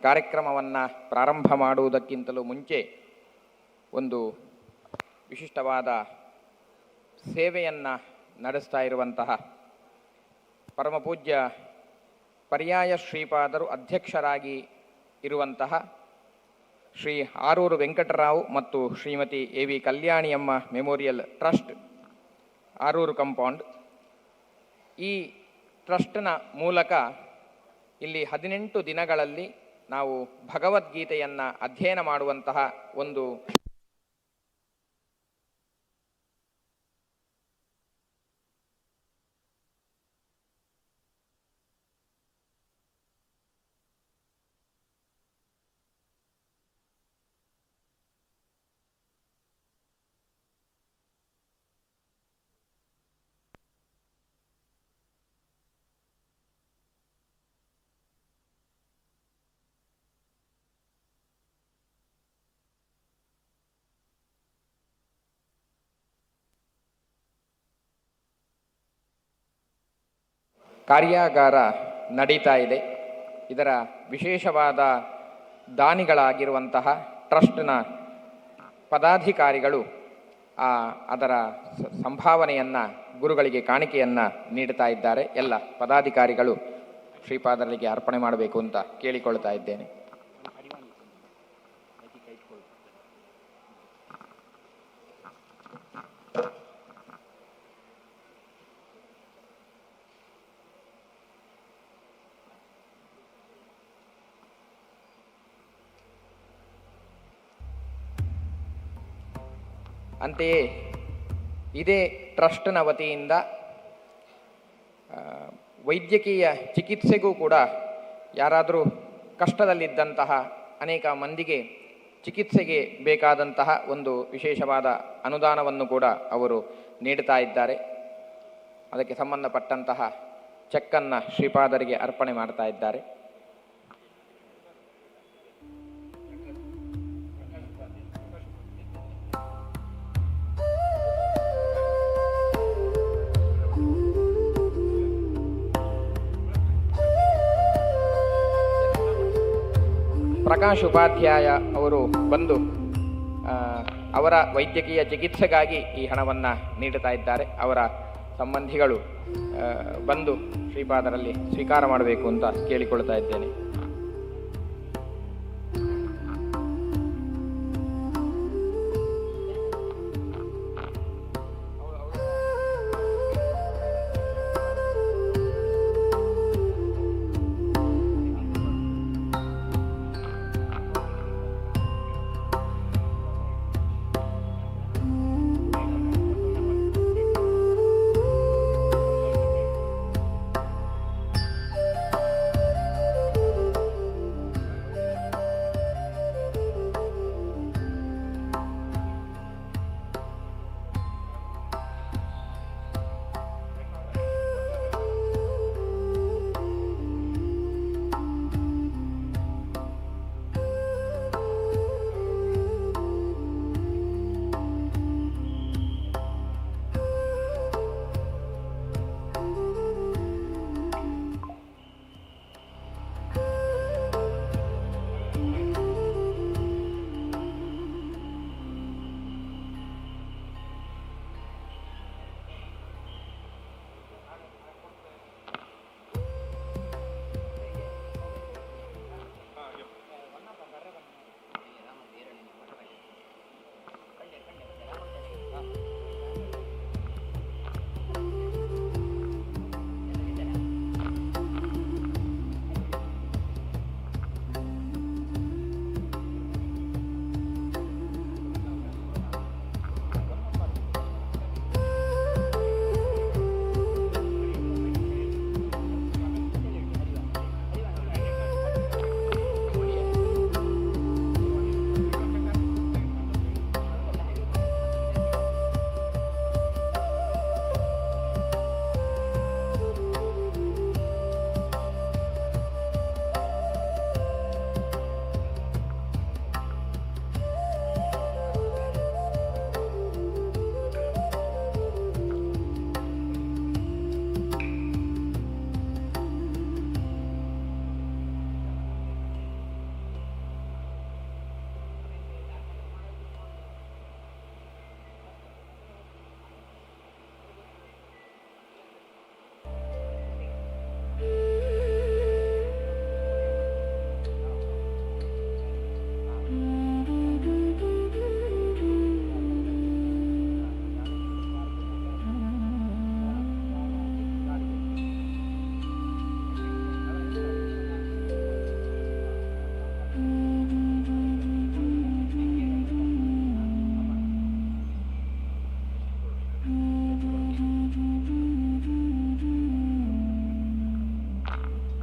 ಕಾರ್ಯಕ್ರಮವನ್ನು ಪ್ರಾರಂಭ ಮಾಡುವುದಕ್ಕಿಂತಲೂ ಮುಂಚೆ ಒಂದು ವಿಶಿಷ್ಟವಾದ ಸೇವೆಯನ್ನು ನಡೆಸ್ತಾ ಇರುವಂತಹ ಪರಮಪೂಜ್ಯ ಪರ್ಯಾಯ ಶ್ರೀಪಾದರು ಅಧ್ಯಕ್ಷರಾಗಿ ಇರುವಂತಹ ಶ್ರೀ ಆರೂರು ವೆಂಕಟರಾವ್ ಮತ್ತು Shrimati A V Kalyaniyamma memorial trust Aruru compound, ಈ ಟ್ರಸ್ಟ್ನ ಮೂಲಕ ಇಲ್ಲಿ 18 ದಿನಗಳಲ್ಲಿ ನಾವು ಭಗವದ್ಗೀತೆಯನ್ನು ಅಧ್ಯಯನ ಮಾಡುವಂತಹ ಒಂದು ಕಾರ್ಯಾಗಾರ ನಡೀತಾ ಇದೆ. ಇದರ ವಿಶೇಷವಾದ ದಾನಿಗಳಾಗಿರುವಂತಹ ಟ್ರಸ್ಟ್ನ ಪದಾಧಿಕಾರಿಗಳು ಅದರ ಸಂಭಾವನೆಯನ್ನು ಗುರುಗಳಿಗೆ ಕಾಣಿಕೆಯನ್ನು ನೀಡ್ತಾ ಇದ್ದಾರೆ. ಎಲ್ಲ ಪದಾಧಿಕಾರಿಗಳು ಶ್ರೀಪಾದರಿಗೆ ಅರ್ಪಣೆ ಮಾಡಬೇಕು ಅಂತ ಕೇಳಿಕೊಳ್ತಾ ಇದ್ದೇನೆ. ಅಂತೆಯೇ ಇದೇ ಟ್ರಸ್ಟ್ನ ವತಿಯಿಂದ ವೈದ್ಯಕೀಯ ಚಿಕಿತ್ಸೆಗೂ ಕೂಡ ಯಾರಾದರೂ ಕಷ್ಟದಲ್ಲಿದ್ದಂತಹ ಅನೇಕ ಮಂದಿಗೆ ಚಿಕಿತ್ಸೆಗೆ ಬೇಕಾದಂತಹ ಒಂದು ವಿಶೇಷವಾದ ಅನುದಾನವನ್ನು ಕೂಡ ಅವರು ನೀಡ್ತಾ ಇದ್ದಾರೆ. ಅದಕ್ಕೆ ಸಂಬಂಧಪಟ್ಟಂತಹ ಚೆಕ್ಕನ್ನು ಶ್ರೀಪಾದರಿಗೆ ಅರ್ಪಣೆ ಮಾಡ್ತಾ ಇದ್ದಾರೆ. ಪ್ರಕಾಶ್ ಉಪಾಧ್ಯಾಯ ಅವರು ಬಂದು ಅವರ ವೈದ್ಯಕೀಯ ಚಿಕಿತ್ಸೆಗಾಗಿ ಈ ಹಣವನ್ನು ನೀಡುತ್ತಾ ಇದ್ದಾರೆ. ಅವರ ಸಂಬಂಧಿಗಳು ಬಂದು ಶ್ರೀಪಾದರಲ್ಲಿ ಸ್ವೀಕಾರ ಮಾಡಬೇಕು ಅಂತ ಕೇಳಿಕೊಳ್ತಾ ಇದ್ದೇನೆ.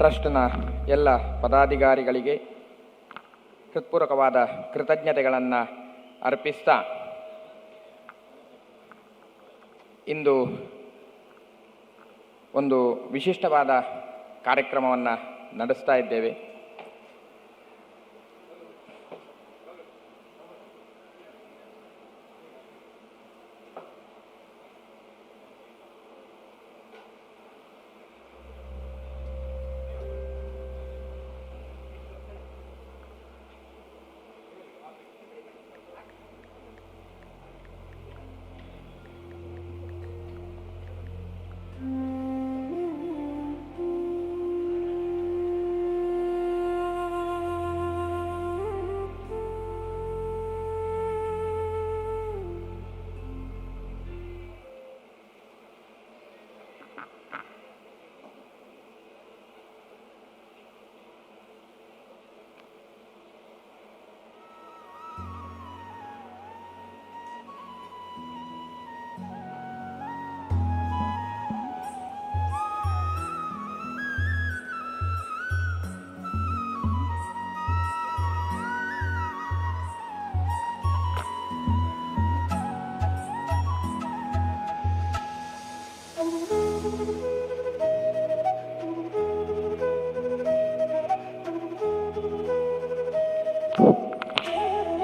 ಟ್ರಸ್ಟ್ನ ಎಲ್ಲ ಪದಾಧಿಕಾರಿಗಳಿಗೆ ಹೃತ್ಪೂರ್ವಕವಾದ ಕೃತಜ್ಞತೆಗಳನ್ನು ಅರ್ಪಿಸ್ತಾ ಇಂದು ಒಂದು ವಿಶಿಷ್ಟವಾದ ಕಾರ್ಯಕ್ರಮವನ್ನು ನಡೆಸ್ತಾ ಇದ್ದೇವೆ.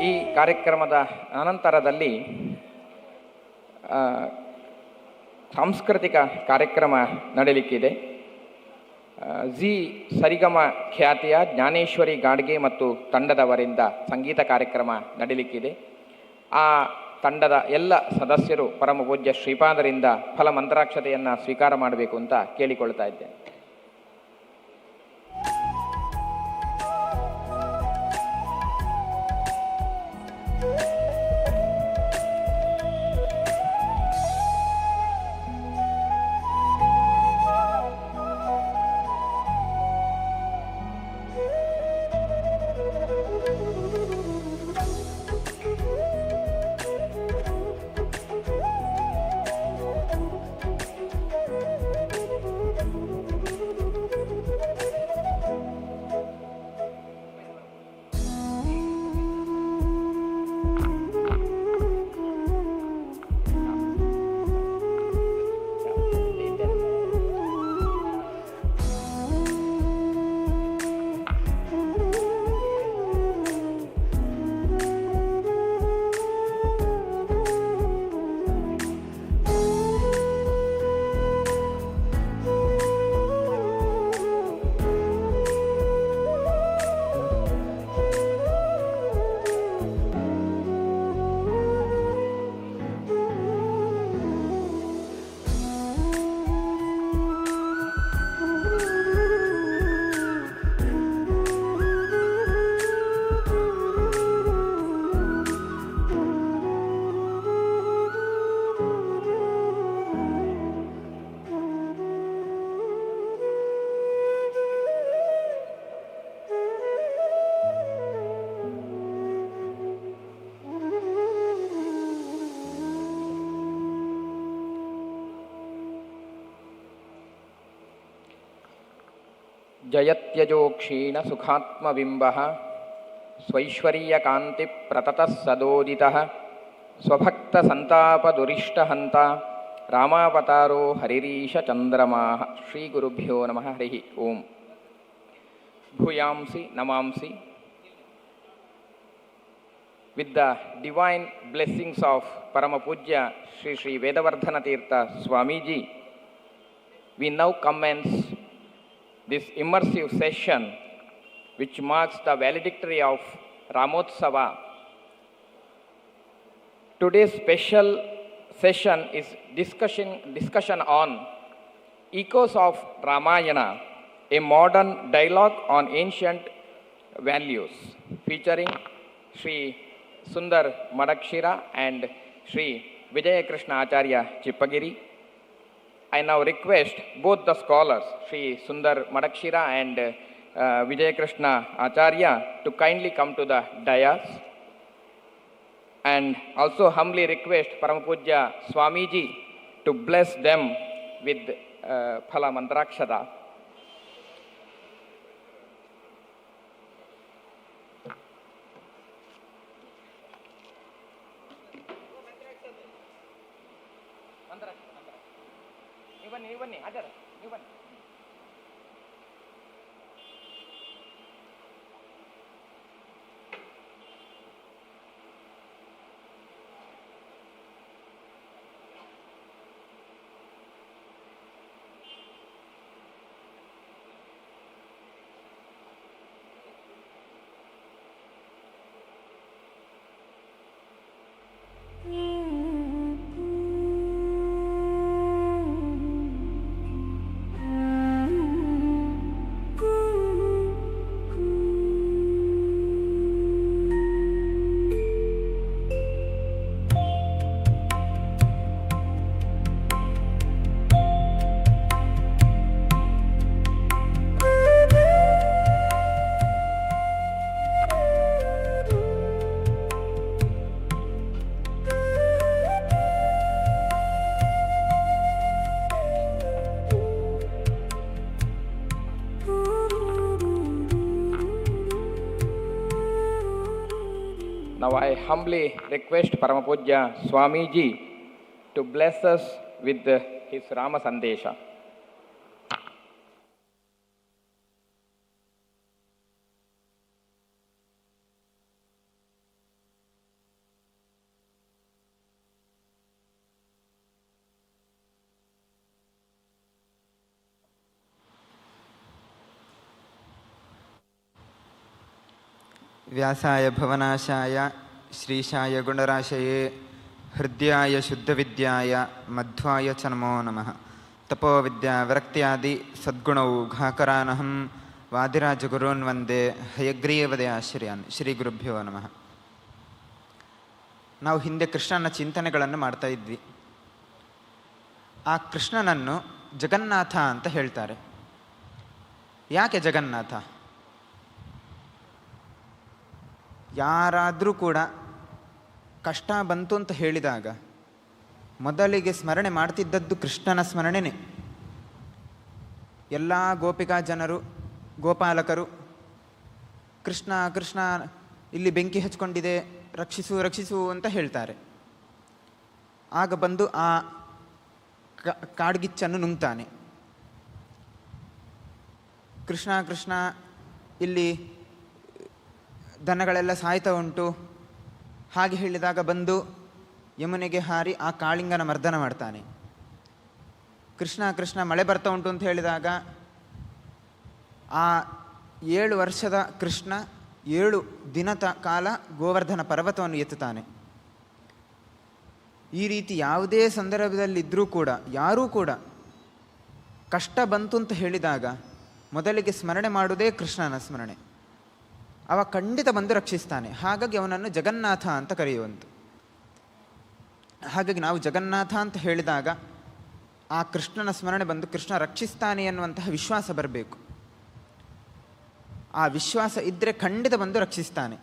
ಈ ಕಾರ್ಯಕ್ರಮದ ಅನಂತರದಲ್ಲಿ ಸಾಂಸ್ಕೃತಿಕ ಕಾರ್ಯಕ್ರಮ ನಡೆಯಲಿಕ್ಕಿದೆ. ಜಿ ಸರಿಗಮ ಖ್ಯಾತಿಯ ಜ್ಞಾನೇಶ್ವರಿ ಗಾಡ್ಗೆ ಮತ್ತು ತಂಡದವರಿಂದ ಸಂಗೀತ ಕಾರ್ಯಕ್ರಮ ನಡೆಯಲಿಕ್ಕಿದೆ. ಆ ತಂಡದ ಎಲ್ಲ ಸದಸ್ಯರು ಪರಮ ಪೂಜ್ಯ ಶ್ರೀಪಾದರಿಂದ ಫಲಮಂತ್ರಾಕ್ಷತೆಯನ್ನು ಸ್ವೀಕಾರ ಮಾಡಬೇಕು ಅಂತ ಕೇಳಿಕೊಳ್ತಾ ಇದ್ದೇನೆ. ಜಯತ್ಯಜೋ ಕ್ಷೀಣ ಸುಖಾತ್ಮಬಿಂಬಃ ಸ್ವೈಶ್ವರ್ಯ ಕಾಂತಿ ಪ್ರತತಃ ಸದೋದಿತಃ ಸ್ವಭಕ್ತ ಸಂತಾಪ ದುರಿಷ್ಟಹಂತ ರಾಮಾವತಾರೋ ಹರಿರೀಶ ಚಂದ್ರಮಾಃ. ಶ್ರೀ ಗುರುಭ್ಯೋ ನಮಃ. ಹರಿ ಓಂ. ಭೂಯಾಂಸಿ ನಮಾಂಸಿ. With the divine blessings of ಪರಮ ಪೂಜ್ಯ ಶ್ರೀ ಶ್ರೀ ವೇದವರ್ಧನ ತೀರ್ಥ Swamiji, we now commence this immersive session which marks the valedictory of Ramotsava. Today's special session is discussion on Echoes of Ramayana, a modern dialogue on ancient values, featuring Sri Sundar Madakshira and Sri Vijaya Krishna Acharya Chippagiri. I now request both the scholars, Sri Sundar Madakshira and Vijaya Krishna Acharya, to kindly come to the dais, and also humbly request Paramapujya Swamiji to bless them with Phala Mantrakshata. ನೀವು ಬನ್ನಿ ಆಚಾರ್ಯ, ನೀವು ಬನ್ನಿ. Now I humbly request Paramapujya Swamiji to bless us with his Rama Sandesha. ವ್ಯಾಸಾಯ ಭವನಾಶಾಯ ಶ್ರೀಶಾಯ ಗುಣರಾಶಯೇ ಹೃದಯಾಯ ಶುದ್ಧವಿದ್ಯಾಯ ಮಧ್ವಾಯ ಚ ನಮೋ ನಮಃ. ತಪೋವಿದ್ಯಾ ವಿರಕ್ತ್ಯಾದಿ ಸದ್ಗುಣೌಘಾಕರಾನಹಂ ವಾದಿರಾಜಗುರೂನ್ ವಂದೇ ಹಯಗ್ರೀವದೇ ಆಶ್ರಯಾನ್. ಶ್ರೀ ಗುರುಭ್ಯೋ ನಮಃ. ನಾವು ಹಿಂದೆ ಕೃಷ್ಣನ ಚಿಂತನೆಗಳನ್ನು ಮಾಡ್ತಾ ಇದ್ವಿ. ಆ ಕೃಷ್ಣನನ್ನು ಜಗನ್ನಾಥ ಅಂತ ಹೇಳ್ತಾರೆ. ಯಾಕೆ ಜಗನ್ನಾಥ? ಯಾರಾದರೂ ಕೂಡ ಕಷ್ಟ ಬಂತು ಅಂತ ಹೇಳಿದಾಗ ಮೊದಲಿಗೆ ಸ್ಮರಣೆ ಮಾಡ್ತಿದ್ದದ್ದು ಕೃಷ್ಣನ ಸ್ಮರಣೆನೇ. ಎಲ್ಲ ಗೋಪಿಕಾ ಜನರು, ಗೋಪಾಲಕರು ಕೃಷ್ಣ ಕೃಷ್ಣ ಇಲ್ಲಿ ಬೆಂಕಿ ಹಚ್ಕೊಂಡಿದೆ, ರಕ್ಷಿಸು ರಕ್ಷಿಸು ಅಂತ ಹೇಳ್ತಾರೆ. ಆಗ ಬಂದು ಆ ಕಾಡ್ಗಿಚ್ಚನ್ನು ನುಂಗ್ತಾನೆ. ಕೃಷ್ಣ ಕೃಷ್ಣ ಇಲ್ಲಿ ದನಗಳೆಲ್ಲ ಸಾಯ್ತಾ ಉಂಟು ಹಾಗೆ ಹೇಳಿದಾಗ ಬಂದು ಯಮುನೆಗೆ ಹಾರಿ ಆ ಕಾಳಿಂಗನ ಮರ್ದನ ಮಾಡ್ತಾನೆ. ಕೃಷ್ಣ ಕೃಷ್ಣ ಮಳೆ ಬರ್ತಾ ಉಂಟು ಅಂತ ಹೇಳಿದಾಗ ಆ 7 ವರ್ಷದ ಕೃಷ್ಣ 7 ದಿನದ ಕಾಲ ಗೋವರ್ಧನ ಪರ್ವತವನ್ನು ಎತ್ತುತ್ತಾನೆ. ಈ ರೀತಿ ಯಾವುದೇ ಸಂದರ್ಭದಲ್ಲಿದ್ದರೂ ಕೂಡ ಯಾರೂ ಕೂಡ ಕಷ್ಟ ಬಂತು ಅಂತ ಹೇಳಿದಾಗ ಮೊದಲಿಗೆ ಸ್ಮರಣೆ ಮಾಡುವುದೇ ಕೃಷ್ಣನ ಸ್ಮರಣೆ. ಅವ ಖಂಡಿತ ಬಂದು ರಕ್ಷಿಸ್ತಾನೆ. ಹಾಗಾಗಿ ಅವನನ್ನು ಜಗನ್ನಾಥ ಅಂತ ಕರೆಯುವಂತು. ಹಾಗಾಗಿ ನಾವು ಜಗನ್ನಾಥ ಅಂತ ಹೇಳಿದಾಗ ಆ ಕೃಷ್ಣನ ಸ್ಮರಣೆ ಬಂದು ಕೃಷ್ಣ ರಕ್ಷಿಸ್ತಾನೆ ಎನ್ನುವಂತಹ ವಿಶ್ವಾಸ ಬರಬೇಕು. ಆ ವಿಶ್ವಾಸ ಇದ್ದರೆ ಖಂಡಿತ ಬಂದು ರಕ್ಷಿಸ್ತಾನೆ.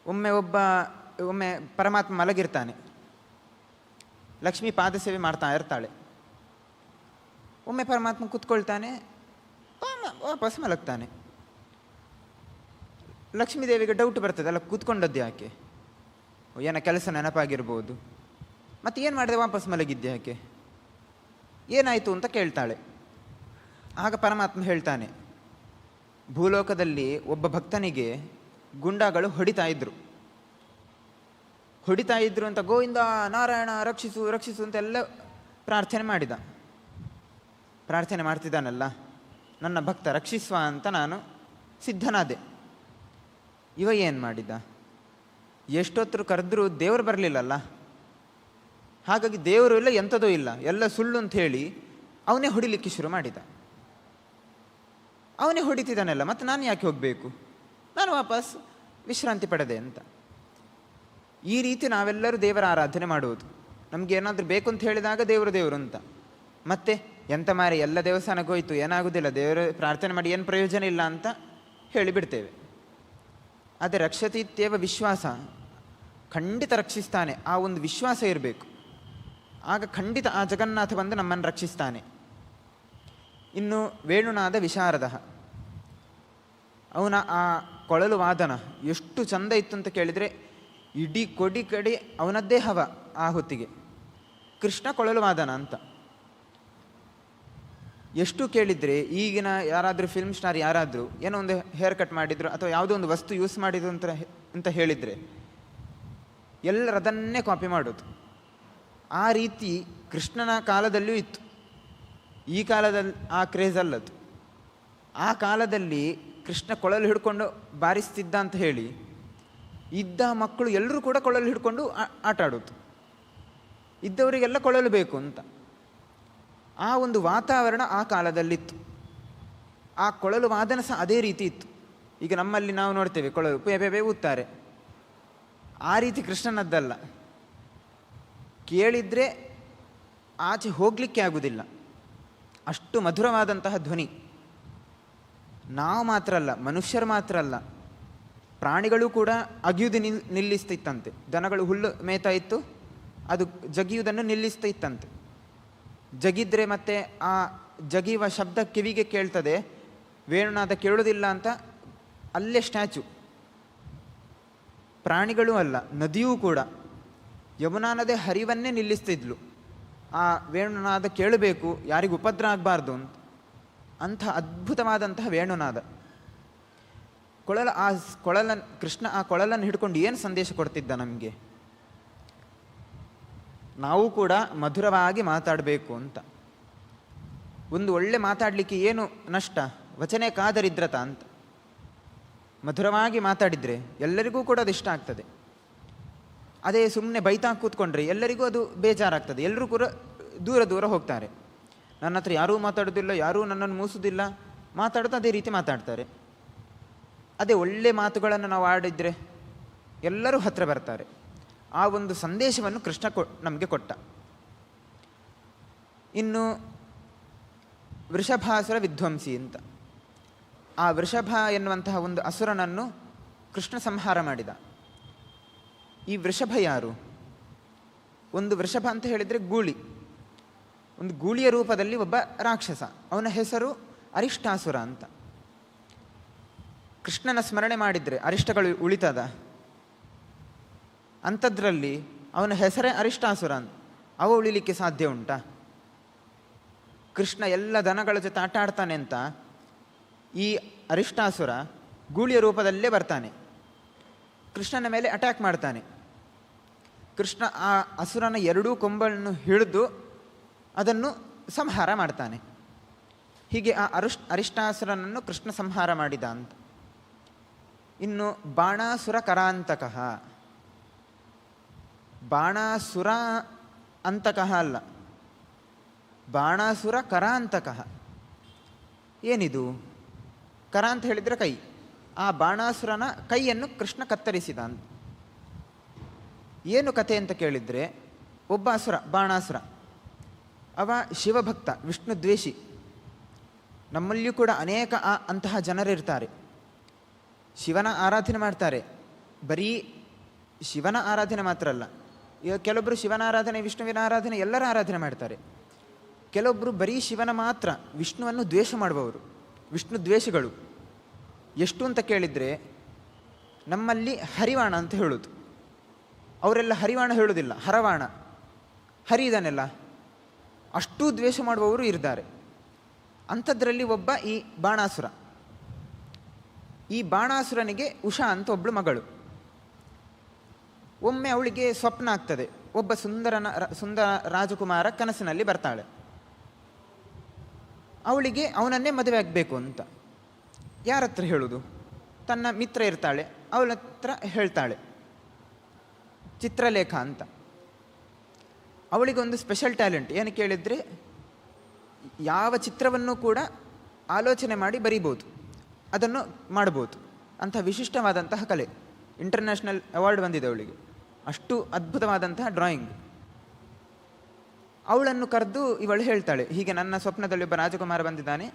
ಒಮ್ಮೆ ಪರಮಾತ್ಮ ಮಲಗಿರ್ತಾನೆ, ಲಕ್ಷ್ಮೀ ಪಾದಸೇವೆ ಮಾಡ್ತಾ ಇರ್ತಾಳೆ. ಒಮ್ಮೆ ಪರಮಾತ್ಮ ಕೂತ್ಕೊಳ್ತಾನೆ, ವಾಪಸ್ ಮಲಗ್ತಾನೆ. ಲಕ್ಷ್ಮೀದೇವಿಗೆ ಡೌಟ್ ಬರ್ತದೆ, ಅಲ್ಲ ಕೂತ್ಕೊಂಡದ್ದು ಯಾಕೆ, ಏನೋ ಕೆಲಸ ನೆನಪಾಗಿರ್ಬೋದು, ಮತ್ತು ಏನು ಮಾಡಿದೆ ವಾಪಸ್ ಮಲಗಿದ್ದೆ ಯಾಕೆ, ಏನಾಯಿತು ಅಂತ ಕೇಳ್ತಾಳೆ. ಆಗ ಪರಮಾತ್ಮ ಹೇಳ್ತಾನೆ, ಭೂಲೋಕದಲ್ಲಿ ಒಬ್ಬ ಭಕ್ತನಿಗೆ ಗುಂಡಗಳು ಹೊಡಿತಾ ಇದ್ರು ಅಂತ ಗೋವಿಂದ ನಾರಾಯಣ ರಕ್ಷಿಸು ರಕ್ಷಿಸು ಅಂತೆಲ್ಲ ಪ್ರಾರ್ಥನೆ ಮಾಡಿದ. ಪ್ರಾರ್ಥನೆ ಮಾಡ್ತಿದ್ದಾನಲ್ಲ, ನನ್ನ ಭಕ್ತ ರಕ್ಷಿಸುವ ಅಂತ ನಾನು ಸಿದ್ಧನಾದೆ. ಇವ ಏನು ಮಾಡಿದ, ಎಷ್ಟೊತ್ತರು ಕರೆದ್ರೂ ದೇವರು ಬರಲಿಲ್ಲಲ್ಲ. ಹಾಗಾಗಿ ದೇವರು ಇಲ್ಲ, ಎಂಥದೂ ಇಲ್ಲ, ಎಲ್ಲ ಸುಳ್ಳು ಅಂತ ಹೇಳಿ ಅವನೇ ಹೊಡಿಲಿಕ್ಕೆ ಶುರು ಮಾಡಿದ. ಅವನೇ ಹೊಡಿತಿದ್ದಾನಲ್ಲ, ಮತ್ತು ನಾನು ಯಾಕೆ ಹೋಗಬೇಕು, ನಾನು ವಾಪಸ್ ವಿಶ್ರಾಂತಿ ಪಡೆದೆ ಅಂತ. ಈ ರೀತಿ ನಾವೆಲ್ಲರೂ ದೇವರ ಆರಾಧನೆ ಮಾಡುವುದು. ನಮಗೇನಾದರೂ ಬೇಕು ಅಂತ ಹೇಳಿದಾಗ ದೇವರು ಅಂತ. ಮತ್ತೆ ಎಂಥ ಮಾರಿ ಎಲ್ಲ ದೇವಸ್ಥಾನಕ್ಕೆ ಹೋಯ್ತು, ಏನಾಗೋದಿಲ್ಲ, ದೇವರು ಪ್ರಾರ್ಥನೆ ಮಾಡಿ ಏನು ಪ್ರಯೋಜನ ಇಲ್ಲ ಅಂತ ಹೇಳಿಬಿಡ್ತೇವೆ. ಆದರೆ ರಕ್ಷತೀತ್ಯವ ವಿಶ್ವಾಸ, ಖಂಡಿತ ರಕ್ಷಿಸ್ತಾನೆ, ಆ ಒಂದು ವಿಶ್ವಾಸ ಇರಬೇಕು. ಆಗ ಖಂಡಿತ ಆ ಜಗನ್ನಾಥ ಬಂದು ನಮ್ಮನ್ನು ರಕ್ಷಿಸ್ತಾನೆ. ಇನ್ನು ವೇಣುನಾದ ವಿಶಾರದ, ಅವನ ಆ ಕೊಳಲು ವಾದನ ಎಷ್ಟು ಚಂದ ಇತ್ತು ಅಂತ ಕೇಳಿದರೆ, ಇಡೀ ಕೊಡಿ ಕಡೆ ಅವನದ್ದೇ ಹವ ಆ ಹೊತ್ತಿಗೆ. ಕೃಷ್ಣ ಕೊಳಲು ವಾದನ ಅಂತ. ಎಷ್ಟು ಕೇಳಿದರೆ ಈಗಿನ ಯಾರಾದರೂ ಫಿಲ್ಮ್ ಸ್ಟಾರ್ ಯಾರಾದರೂ ಏನೋ ಒಂದು ಹೇರ್ ಕಟ್ ಮಾಡಿದ್ರು ಅಥವಾ ಯಾವುದೋ ಒಂದು ವಸ್ತು ಯೂಸ್ ಮಾಡಿದ್ರು ಅಂತ ಹೇಳಿದರೆ ಎಲ್ಲರೂ ಅದನ್ನೇ ಕಾಪಿ ಮಾಡೋದು. ಆ ರೀತಿ ಕೃಷ್ಣನ ಕಾಲದಲ್ಲಿಯೂ ಇತ್ತು. ಈ ಕಾಲದಲ್ಲಿ ಆ ಕ್ರೇಜ್ ಅಲ್ಲದು. ಆ ಕಾಲದಲ್ಲಿ ಕೃಷ್ಣ ಕೊಳಲು ಹಿಡ್ಕೊಂಡು ಬಾರಿಸ್ತಿದ್ದ ಅಂತ ಹೇಳಿ ಇದ್ದ ಮಕ್ಕಳು ಎಲ್ಲರೂ ಕೂಡ ಕೊಳಲು ಹಿಡ್ಕೊಂಡು ಆಟ ಆಡೋದು. ಇದ್ದವರಿಗೆಲ್ಲ ಕೊಳಲು ಬೇಕು ಅಂತ. ಆ ಒಂದು ವಾತಾವರಣ ಆ ಕಾಲದಲ್ಲಿತ್ತು. ಆ ಕೊಳಲು ವಾದನ ಸಹ ಅದೇ ರೀತಿ ಇತ್ತು. ಈಗ ನಮ್ಮಲ್ಲಿ ನಾವು ನೋಡ್ತೇವೆ ಕೊಳಲು ಪೇ ಊದ್ತಾರೆ. ಆ ರೀತಿ ಕೃಷ್ಣನದ್ದಲ್ಲ. ಕೇಳಿದರೆ ಆಚೆ ಹೋಗಲಿಕ್ಕೆ ಆಗುವುದಿಲ್ಲ, ಅಷ್ಟು ಮಧುರವಾದಂತಹ ಧ್ವನಿ. ನಾವು ಮಾತ್ರ ಅಲ್ಲ, ಮನುಷ್ಯರು ಮಾತ್ರ ಅಲ್ಲ, ಪ್ರಾಣಿಗಳು ಕೂಡ ಅಗಿಯುವುದು ನಿಲ್ಲಿಸ್ತಿತ್ತಂತೆ. ದನಗಳು ಹುಲ್ಲು ಮೇಯ್ತಾ ಇತ್ತು, ಅದು ಜಗಿಯುವುದನ್ನು ನಿಲ್ಲಿಸ್ತಾ ಇತ್ತಂತೆ. ಜಗಿದ್ರೆ ಮತ್ತೆ ಆ ಜಗಿಯುವ ಶಬ್ದ ಕಿವಿಗೆ ಕೇಳ್ತದೆ, ವೇಣುನಾದ ಕೇಳೋದಿಲ್ಲ ಅಂತ ಅಲ್ಲೇ ಸ್ಟ್ಯಾಚು. ಪ್ರಾಣಿಗಳೂ ಅಲ್ಲ, ನದಿಯೂ ಕೂಡ ಯಮುನಾ ನದಿ ಹರಿವನ್ನೇ ನಿಲ್ಲಿಸ್ತಿದ್ಲು. ಆ ವೇಣುನಾದ ಕೇಳಬೇಕು, ಯಾರಿಗೂ ಉಪದ್ರ ಆಗಬಾರ್ದು ಅಂತ. ಅಂಥ ಅದ್ಭುತವಾದಂತಹ ವೇಣುನಾದ ಕೃಷ್ಣ ಆ ಕೊಳಲನ್ನು ಹಿಡ್ಕೊಂಡು ಏನು ಸಂದೇಶ ಕೊಡ್ತಿದ್ದ ನಮಗೆ? ನಾವು ಕೂಡ ಮಧುರವಾಗಿ ಮಾತಾಡಬೇಕು ಅಂತ. ಒಂದು ಒಳ್ಳೆ ಮಾತಾಡಲಿಕ್ಕೆ ಏನು ನಷ್ಟ? ವಚನೆ ಕಾದರಿದ್ರತ ಅಂತ. ಮಧುರವಾಗಿ ಮಾತಾಡಿದರೆ ಎಲ್ಲರಿಗೂ ಕೂಡ ಅದು ಇಷ್ಟ ಆಗ್ತದೆ. ಅದೇ ಸುಮ್ಮನೆ ಬೈತಾ ಕೂತ್ಕೊಂಡ್ರೆ ಎಲ್ಲರಿಗೂ ಅದು ಬೇಜಾರಾಗ್ತದೆ. ಎಲ್ಲರೂ ಕೂಡ ದೂರ ದೂರ ಹೋಗ್ತಾರೆ. ನನ್ನ ಹತ್ರ ಯಾರೂ ಮಾತಾಡೋದಿಲ್ಲ, ಯಾರೂ ನನ್ನನ್ನು ಮೂಸುವುದಿಲ್ಲ, ಮಾತಾಡೋದು ಅದೇ ರೀತಿ ಮಾತಾಡ್ತಾರೆ. ಅದೇ ಒಳ್ಳೆ ಮಾತುಗಳನ್ನು ನಾವು ಆಡಿದರೆ ಎಲ್ಲರೂ ಹತ್ತಿರ ಬರ್ತಾರೆ. ಆ ಒಂದು ಸಂದೇಶವನ್ನು ಕೃಷ್ಣ ನಮಗೆ ಕೊಟ್ಟ. ಇನ್ನು ವೃಷಭಾಸುರ ವಿಧ್ವಂಸಿ ಅಂತ. ಆ ವೃಷಭ ಎನ್ನುವಂತಹ ಒಂದು ಅಸುರನನ್ನು ಕೃಷ್ಣ ಸಂಹಾರ ಮಾಡಿದ. ಈ ವೃಷಭ ಯಾರು? ಒಂದು ವೃಷಭ ಅಂತ ಹೇಳಿದರೆ ಗೂಳಿ, ಒಂದು ಗೂಳಿಯ ರೂಪದಲ್ಲಿ ಒಬ್ಬ ರಾಕ್ಷಸ. ಅವನ ಹೆಸರು ಅರಿಷ್ಟಾಸುರ ಅಂತ. ಕೃಷ್ಣನ ಸ್ಮರಣೆ ಮಾಡಿದರೆ ಅರಿಷ್ಟಗಳು ಉಳಿತದ? ಅಂಥದ್ರಲ್ಲಿ ಅವನ ಹೆಸರೇ ಅರಿಷ್ಟಾಸುರ ಅಂತ. ಅವ ಉಳಿಲಿಕ್ಕೆ ಸಾಧ್ಯ ಉಂಟಾ? ಕೃಷ್ಣ ಎಲ್ಲ ದನಗಳ ಜೊತೆ ಆಟ ಆಡ್ತಾನೆ ಅಂತ ಈ ಅರಿಷ್ಟಾಸುರ ಗೂಳಿಯ ರೂಪದಲ್ಲೇ ಬರ್ತಾನೆ, ಕೃಷ್ಣನ ಮೇಲೆ ಅಟ್ಯಾಕ್ ಮಾಡ್ತಾನೆ. ಕೃಷ್ಣ ಆ ಅಸುರನ ಎರಡೂ ಕೊಂಬನ್ನು ಹಿಡಿದು ಅದನ್ನು ಸಂಹಾರ ಮಾಡ್ತಾನೆ. ಹೀಗೆ ಆ ಅರಿಷ್ಟಾಸುರನನ್ನು ಕೃಷ್ಣ ಸಂಹಾರ ಮಾಡಿದ ಅಂತ. ಇನ್ನು ಬಾಣಾಸುರ ಕರಾಂತಕಃ. ಬಾಣಾಸುರ ಅಂತಕಃ ಅಲ್ಲ, ಬಾಣಾಸುರ ಕರಾಂತಕಃ. ಏನಿದು? ಕರ ಅಂತ ಹೇಳಿದರೆ ಕೈ. ಆ ಬಾಣಾಸುರನ ಕೈಯನ್ನು ಕೃಷ್ಣ ಕತ್ತರಿಸಿದ ಅಂತ. ಏನು ಕಥೆ ಅಂತ ಕೇಳಿದರೆ, ಒಬ್ಬ ಅಸುರ ಬಾಣಾಸುರ, ಅವ ಶಿವಭಕ್ತ, ವಿಷ್ಣು ದ್ವೇಷಿ. ನಮ್ಮಲ್ಲಿಯೂ ಕೂಡ ಅನೇಕ ಅಂತಹ ಜನರಿರ್ತಾರೆ. ಶಿವನ ಆರಾಧನೆ ಮಾಡ್ತಾರೆ. ಬರೀ ಶಿವನ ಆರಾಧನೆ ಮಾತ್ರ ಅಲ್ಲ, ಈಗ ಕೆಲವೊಬ್ಬರು ಶಿವನ ಆರಾಧನೆ, ವಿಷ್ಣುವಿನ ಆರಾಧನೆ ಎಲ್ಲರ ಆರಾಧನೆ ಮಾಡ್ತಾರೆ. ಕೆಲವೊಬ್ಬರು ಬರೀ ಶಿವನ ಮಾತ್ರ, ವಿಷ್ಣುವನ್ನು ದ್ವೇಷ ಮಾಡುವವರು, ವಿಷ್ಣು ದ್ವೇಷಿಗಳು. ಎಷ್ಟು ಅಂತ ಕೇಳಿದರೆ, ನಮ್ಮಲ್ಲಿ ಹರಿವಾಣ ಅಂತ ಹೇಳೋದು. ಅವರೆಲ್ಲ ಹರಿವಾಣ ಹೇಳೋದಿಲ್ಲ, ಹರವಾಣ. ಹರಿ ಇದನ್ನೆಲ್ಲ ಅಷ್ಟೂ ದ್ವೇಷ ಮಾಡುವವರು ಇರ್ತಾರೆ. ಅಂಥದ್ರಲ್ಲಿ ಒಬ್ಬ ಈ ಬಾಣಾಸುರ. ಈ ಬಾಣಾಸುರನಿಗೆ ಉಷಾ ಅಂತ ಒಬ್ಬಳು ಮಗಳು. ಒಮ್ಮೆ ಅವಳಿಗೆ ಸ್ವಪ್ನ ಆಗ್ತದೆ, ಒಬ್ಬ ಸುಂದರ ರಾಜಕುಮಾರ ಕನಸಿನಲ್ಲಿ ಬರ್ತಾಳೆ. ಅವಳಿಗೆ ಅವನನ್ನೇ ಮದುವೆ ಆಗಬೇಕು ಅಂತ. ಯಾರ ಹತ್ರ ಹೇಳೋದು? ತನ್ನ ಮಿತ್ರ ಇರ್ತಾಳೆ, ಅವಳ ಹತ್ರ ಹೇಳ್ತಾಳೆ. ಚಿತ್ರಲೇಖ ಅಂತ. ಅವಳಿಗೊಂದು ಸ್ಪೆಷಲ್ ಟ್ಯಾಲೆಂಟ್. ಏನು ಕೇಳಿದರೆ, ಯಾವ ಚಿತ್ರವನ್ನು ಕೂಡ ಆಲೋಚನೆ ಮಾಡಿ ಬರೀಬೋದು, ಅದನ್ನು ಮಾಡ್ಬೋದು. ಅಂಥ ವಿಶಿಷ್ಟವಾದಂತಹ ಕಲೆ. ಇಂಟರ್ನ್ಯಾಷನಲ್ ಅವಾರ್ಡ್ ಬಂದಿದೆ ಅವಳಿಗೆ. ಅಷ್ಟು ಅದ್ಭುತವಾದಂತಹ ಡ್ರಾಯಿಂಗ್. ಅವಳನ್ನು ಕರೆದು ಇವಳು ಹೇಳ್ತಾಳೆ, ಹೀಗೆ ನನ್ನ ಸ್ವಪ್ನದಲ್ಲಿ ಒಬ್ಬ ರಾಜಕುಮಾರ ಬಂದಿದ್ದಾನೆ,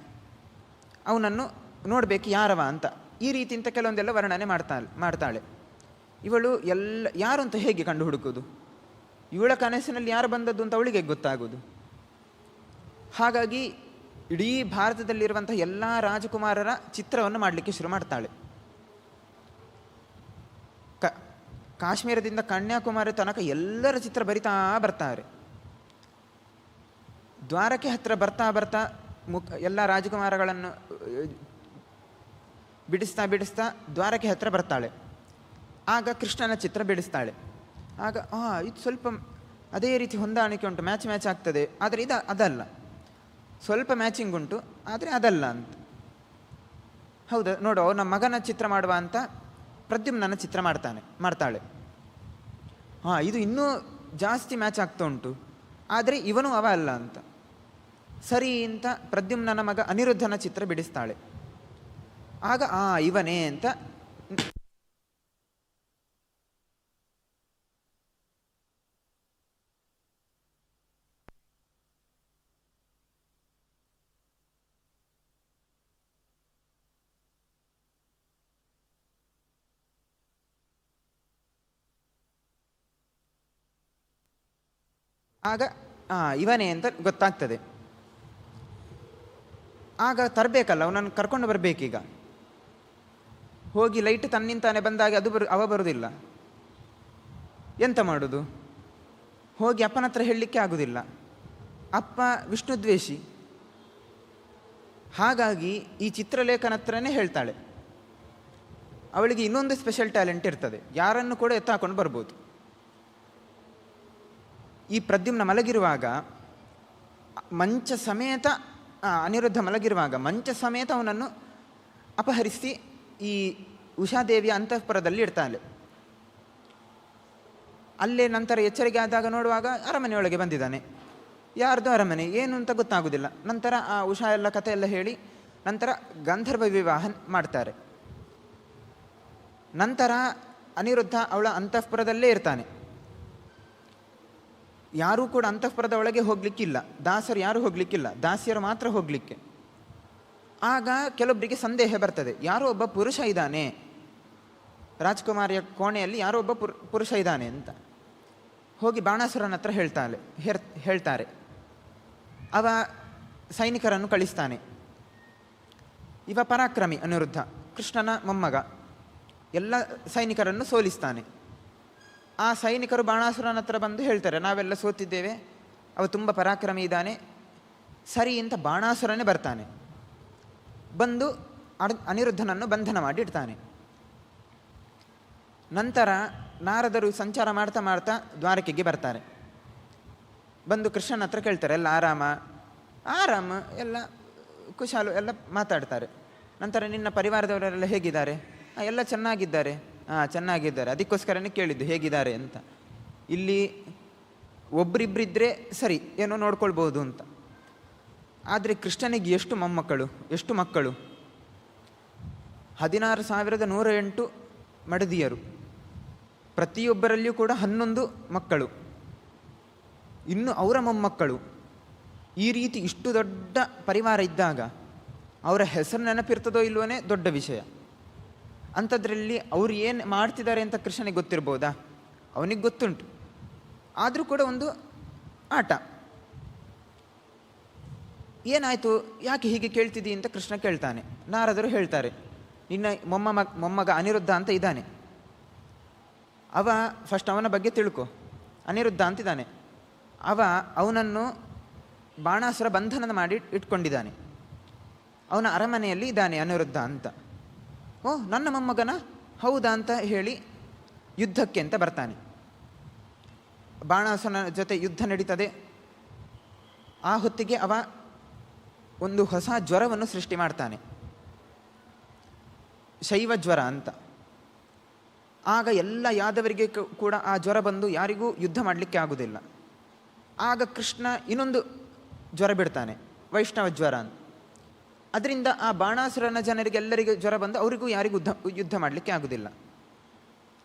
ಅವನನ್ನು ನೋಡಬೇಕು ಯಾರವ ಅಂತ. ಈ ರೀತಿ ಇಂಥ ಕೆಲವೊಂದೆಲ್ಲ ವರ್ಣನೆ ಮಾಡ್ತಾಳೆ. ಇವಳು ಯಾರು ಅಂತ ಹೇಗೆ ಕಂಡು ಹುಡುಕೋದು? ಇವಳ ಕನಸಿನಲ್ಲಿ ಯಾರು ಬಂದದ್ದು ಅಂತ ಅವಳಿಗೆ ಗೊತ್ತಾಗೋದು? ಹಾಗಾಗಿ ಇಡೀ ಭಾರತದಲ್ಲಿರುವಂಥ ಎಲ್ಲ ರಾಜಕುಮಾರರ ಚಿತ್ರವನ್ನು ಮಾಡಲಿಕ್ಕೆ ಶುರು ಮಾಡ್ತಾಳೆ. ಕಾಶ್ಮೀರದಿಂದ ಕನ್ಯಾಕುಮಾರಿ ತನಕ ಎಲ್ಲರ ಚಿತ್ರ ಬರಿತಾ ಬರ್ತಾರೆ. ದ್ವಾರಕೆ ಹತ್ರ ಬರ್ತಾ ಬರ್ತಾ ಎಲ್ಲ ರಾಜಕುಮಾರಗಳನ್ನು ಬಿಡಿಸ್ತಾ ಬಿಡಿಸ್ತಾ ದ್ವಾರಕೆ ಹತ್ರ ಬರ್ತಾಳೆ. ಆಗ ಕೃಷ್ಣನ ಚಿತ್ರ ಬಿಡಿಸ್ತಾಳೆ. ಆಗ ಇದು ಸ್ವಲ್ಪ ಅದೇ ರೀತಿ ಹೊಂದಾಣಿಕೆ ಉಂಟು, ಮ್ಯಾಚ್ ಆಗ್ತದೆ, ಆದರೆ ಇದು ಅದಲ್ಲ, ಸ್ವಲ್ಪ ಮ್ಯಾಚಿಂಗ್ ಉಂಟು ಆದರೆ ಅದಲ್ಲ ಅಂತ. ಹೌದಾ, ನೋಡು, ಅವನ ಮಗನ ಚಿತ್ರ ಮಾಡುವ ಅಂತ ಪ್ರದ್ಯುಮ್ನನ ಚಿತ್ರ ಮಾಡ್ತಾಳೆ. ಇದು ಇನ್ನೂ ಜಾಸ್ತಿ ಮ್ಯಾಚ್ ಆಗ್ತಾ ಉಂಟು, ಆದರೆ ಇವನು ಅವ ಅಲ್ಲ ಅಂತ. ಸರಿ ಅಂತ ಪ್ರದ್ಯುಮ್ನನ ಮಗ ಅನಿರುದ್ಧನ ಚಿತ್ರ ಬಿಡಿಸ್ತಾಳೆ. ಆಗ ಇವನೇ ಅಂತ ಇವನೇ ಅಂತ ಗೊತ್ತಾಗ್ತದೆ. ಆಗ ತರಬೇಕಲ್ಲ, ಅವನನ್ನು ಕರ್ಕೊಂಡು ಬರಬೇಕೀಗ. ಹೋಗಿ ಲೈಟ್ ತನ್ನಿಂತಾನೆ ಬಂದಾಗ ಅವ ಬರುವುದಿಲ್ಲ. ಎಂತ ಮಾಡೋದು? ಹೋಗಿ ಅಪ್ಪನ ಹತ್ರ ಹೇಳಲಿಕ್ಕೆ ಆಗುವುದಿಲ್ಲ, ಅಪ್ಪ ವಿಷ್ಣು ದ್ವೇಷಿ. ಹಾಗಾಗಿ ಈ ಚಿತ್ರಲೇಖನ ಹತ್ರನೇ ಹೇಳ್ತಾಳೆ. ಅವಳಿಗೆ ಇನ್ನೊಂದು ಸ್ಪೆಷಲ್ ಟ್ಯಾಲೆಂಟ್ ಇರ್ತದೆ, ಯಾರನ್ನು ಕೂಡ ಎತ್ತಾಕೊಂಡು ಬರ್ಬೋದು. ಈ ಪ್ರದ್ಯುಮ್ನ ಮಲಗಿರುವಾಗ ಮಂಚ ಸಮೇತ, ಅನಿರುದ್ಧ ಮಲಗಿರುವಾಗ ಮಂಚ ಸಮೇತ ಅವನನ್ನು ಅಪಹರಿಸಿ ಈ ಉಷಾದೇವಿಯ ಅಂತಃಪುರದಲ್ಲಿ ಇಡ್ತಾಳೆ. ಅಲ್ಲೇ ನಂತರ ಎಚ್ಚರಿಕೆ ಆದಾಗ ನೋಡುವಾಗ ಅರಮನೆಯೊಳಗೆ ಬಂದಿದ್ದಾನೆ. ಯಾರ್ದು ಅರಮನೆ ಏನು ಅಂತ ಗೊತ್ತಾಗೋದಿಲ್ಲ. ನಂತರ ಆ ಉಷಾ ಎಲ್ಲ ಕಥೆ ಎಲ್ಲ ಹೇಳಿ ನಂತರ ಗಂಧರ್ವ ವಿವಾಹ ಮಾಡ್ತಾರೆ. ನಂತರ ಅನಿರುದ್ಧ ಅವಳ ಅಂತಃಪುರದಲ್ಲೇ ಇರ್ತಾನೆ. ಯಾರೂ ಕೂಡ ಅಂತಃಪುರದ ಒಳಗೆ ಹೋಗ್ಲಿಕ್ಕಿಲ್ಲ, ದಾಸರು ಯಾರೂ ಹೋಗ್ಲಿಕ್ಕಿಲ್ಲ, ದಾಸಿಯರು ಮಾತ್ರ ಹೋಗಲಿಕ್ಕೆ. ಆಗ ಕೆಲವೊಬ್ಬರಿಗೆ ಸಂದೇಹ ಬರ್ತದೆ, ಯಾರೋ ಒಬ್ಬ ಪುರುಷ ಇದ್ದಾನೆ, ರಾಜ್ಕುಮಾರಿಯ ಕೋಣೆಯಲ್ಲಿ ಯಾರೋ ಒಬ್ಬ ಪುರುಷ ಇದ್ದಾನೆ ಅಂತ. ಹೋಗಿ ಬಾಣಾಸುರನ ಹತ್ರ ಹೇಳ್ತಾರೆ. ಅವ ಸೈನಿಕರನ್ನು ಕಳಿಸ್ತಾನೆ. ಇವ ಪರಾಕ್ರಮಿ ಅನಿರುದ್ಧ, ಕೃಷ್ಣನ ಮೊಮ್ಮಗ, ಎಲ್ಲ ಸೈನಿಕರನ್ನು ಸೋಲಿಸ್ತಾನೆ. ಆ ಸೈನಿಕರು ಬಾಣಾಸುರನ ಹತ್ರ ಬಂದು ಹೇಳ್ತಾರೆ, ನಾವೆಲ್ಲ ಸೋತಿದ್ದೇವೆ, ಅವ ತುಂಬ ಪರಾಕ್ರಮಿ ಇದ್ದಾನೆ. ಸರಿ ಅಂತ ಬಾಣಾಸುರನೇ ಬರ್ತಾನೆ. ಬಂದು ಅನಿರುದ್ಧನನ್ನು ಬಂಧನ ಮಾಡಿ ಇಡ್ತಾನೆ. ನಂತರ ನಾರದರು ಸಂಚಾರ ಮಾಡ್ತಾ ಮಾಡ್ತಾ ದ್ವಾರಕೆಗೆ ಬರ್ತಾರೆ. ಬಂದು ಕೃಷ್ಣನ ಹತ್ರ ಕೇಳ್ತಾರೆ, ಎಲ್ಲ ಆರಾಮ ಎಲ್ಲ ಕುಶಾಲು ಎಲ್ಲ ಮಾತಾಡ್ತಾರೆ. ನಂತರ ನಿನ್ನ ಪರಿವಾರದವರೆಲ್ಲ ಹೇಗಿದ್ದಾರೆ? ಎಲ್ಲ ಚೆನ್ನಾಗಿದ್ದಾರೆ. ಚೆನ್ನಾಗಿದ್ದಾರೆ, ಅದಕ್ಕೋಸ್ಕರನೇ ಕೇಳಿದ್ದು ಹೇಗಿದ್ದಾರೆ ಅಂತ. ಇಲ್ಲಿ ಒಬ್ಬರಿಬ್ಬರಿದ್ದರೆ ಸರಿ, ಏನೋ ನೋಡ್ಕೊಳ್ಬೋದು ಅಂತ. ಆದರೆ ಕೃಷ್ಣನಿಗೆ ಎಷ್ಟು ಮಕ್ಕಳು? 16,108 ಮಡದಿಯರು, ಪ್ರತಿಯೊಬ್ಬರಲ್ಲಿಯೂ ಕೂಡ 11 ಮಕ್ಕಳು, ಇನ್ನು ಅವರ ಮೊಮ್ಮಕ್ಕಳು. ಈ ರೀತಿ ಇಷ್ಟು ದೊಡ್ಡ ಪರಿವಾರ ಇದ್ದಾಗ ಅವರ ಹೆಸರು ನೆನಪಿರ್ತದೋ ಇಲ್ವನೇ ದೊಡ್ಡ ವಿಷಯ. ಅಂಥದ್ರಲ್ಲಿ ಅವರು ಏನು ಮಾಡ್ತಿದ್ದಾರೆ ಅಂತ ಕೃಷ್ಣನಿಗೆ ಗೊತ್ತಿರ್ಬೋದಾ? ಅವನಿಗೆ ಗೊತ್ತುಂಟು. ಆದರೂ ಕೂಡ ಒಂದು ಆಟ. ಏನಾಯಿತು, ಯಾಕೆ ಹೀಗೆ ಕೇಳ್ತಿದ್ದಿ ಅಂತ ಕೃಷ್ಣ ಕೇಳ್ತಾನೆ. ನಾರದರು ಹೇಳ್ತಾರೆ, ನಿನ್ನ ಮೊಮ್ಮಗ ಅನಿರುದ್ಧ ಅಂತ ಇದ್ದಾನೆ. ಫಸ್ಟ್ ಅವನ ಬಗ್ಗೆ ತಿಳ್ಕೊ. ಅನಿರುದ್ಧ ಅಂತಿದ್ದಾನೆ. ಅವನನ್ನು ಬಾಣಾಸುರ ಬಂಧನ ಮಾಡಿ ಇಟ್ಕೊಂಡಿದ್ದಾನೆ. ಅವನ ಅರಮನೆಯಲ್ಲಿ ಇದ್ದಾನೆ ಅನಿರುದ್ಧ ಅಂತ. ನನ್ನ ಮೊಮ್ಮಗನ? ಹೌದಾ ಅಂತ ಹೇಳಿ ಯುದ್ಧಕ್ಕೆ ಅಂತ ಬರ್ತಾನೆ. ಬಾಣಾಸುರನ ಜೊತೆ ಯುದ್ಧ ನಡೀತದೆ. ಆ ಹೊತ್ತಿಗೆ ಒಂದು ಹೊಸ ಜ್ವರವನ್ನು ಸೃಷ್ಟಿ ಮಾಡ್ತಾನೆ, ಶೈವ ಜ್ವರ ಅಂತ. ಆಗ ಎಲ್ಲ ಯಾದವರಿಗೆ ಕೂಡ ಆ ಜ್ವರ ಬಂದು ಯಾರಿಗೂ ಯುದ್ಧ ಮಾಡಲಿಕ್ಕೆ ಆಗುವುದಿಲ್ಲ. ಆಗ ಕೃಷ್ಣ ಇನ್ನೊಂದು ಜ್ವರ ಬಿಡ್ತಾನೆ, ವೈಷ್ಣವ ಜ್ವರ ಅಂತ. ಅದರಿಂದ ಆ ಬಾಣಾಸುರನ ಜನರಿಗೆಲ್ಲರಿಗೂ ಜ್ವರ ಬಂದು ಅವರಿಗೂ ಯಾರಿಗೂ ಯುದ್ಧ ಮಾಡಲಿಕ್ಕೆ ಆಗುವುದಿಲ್ಲ.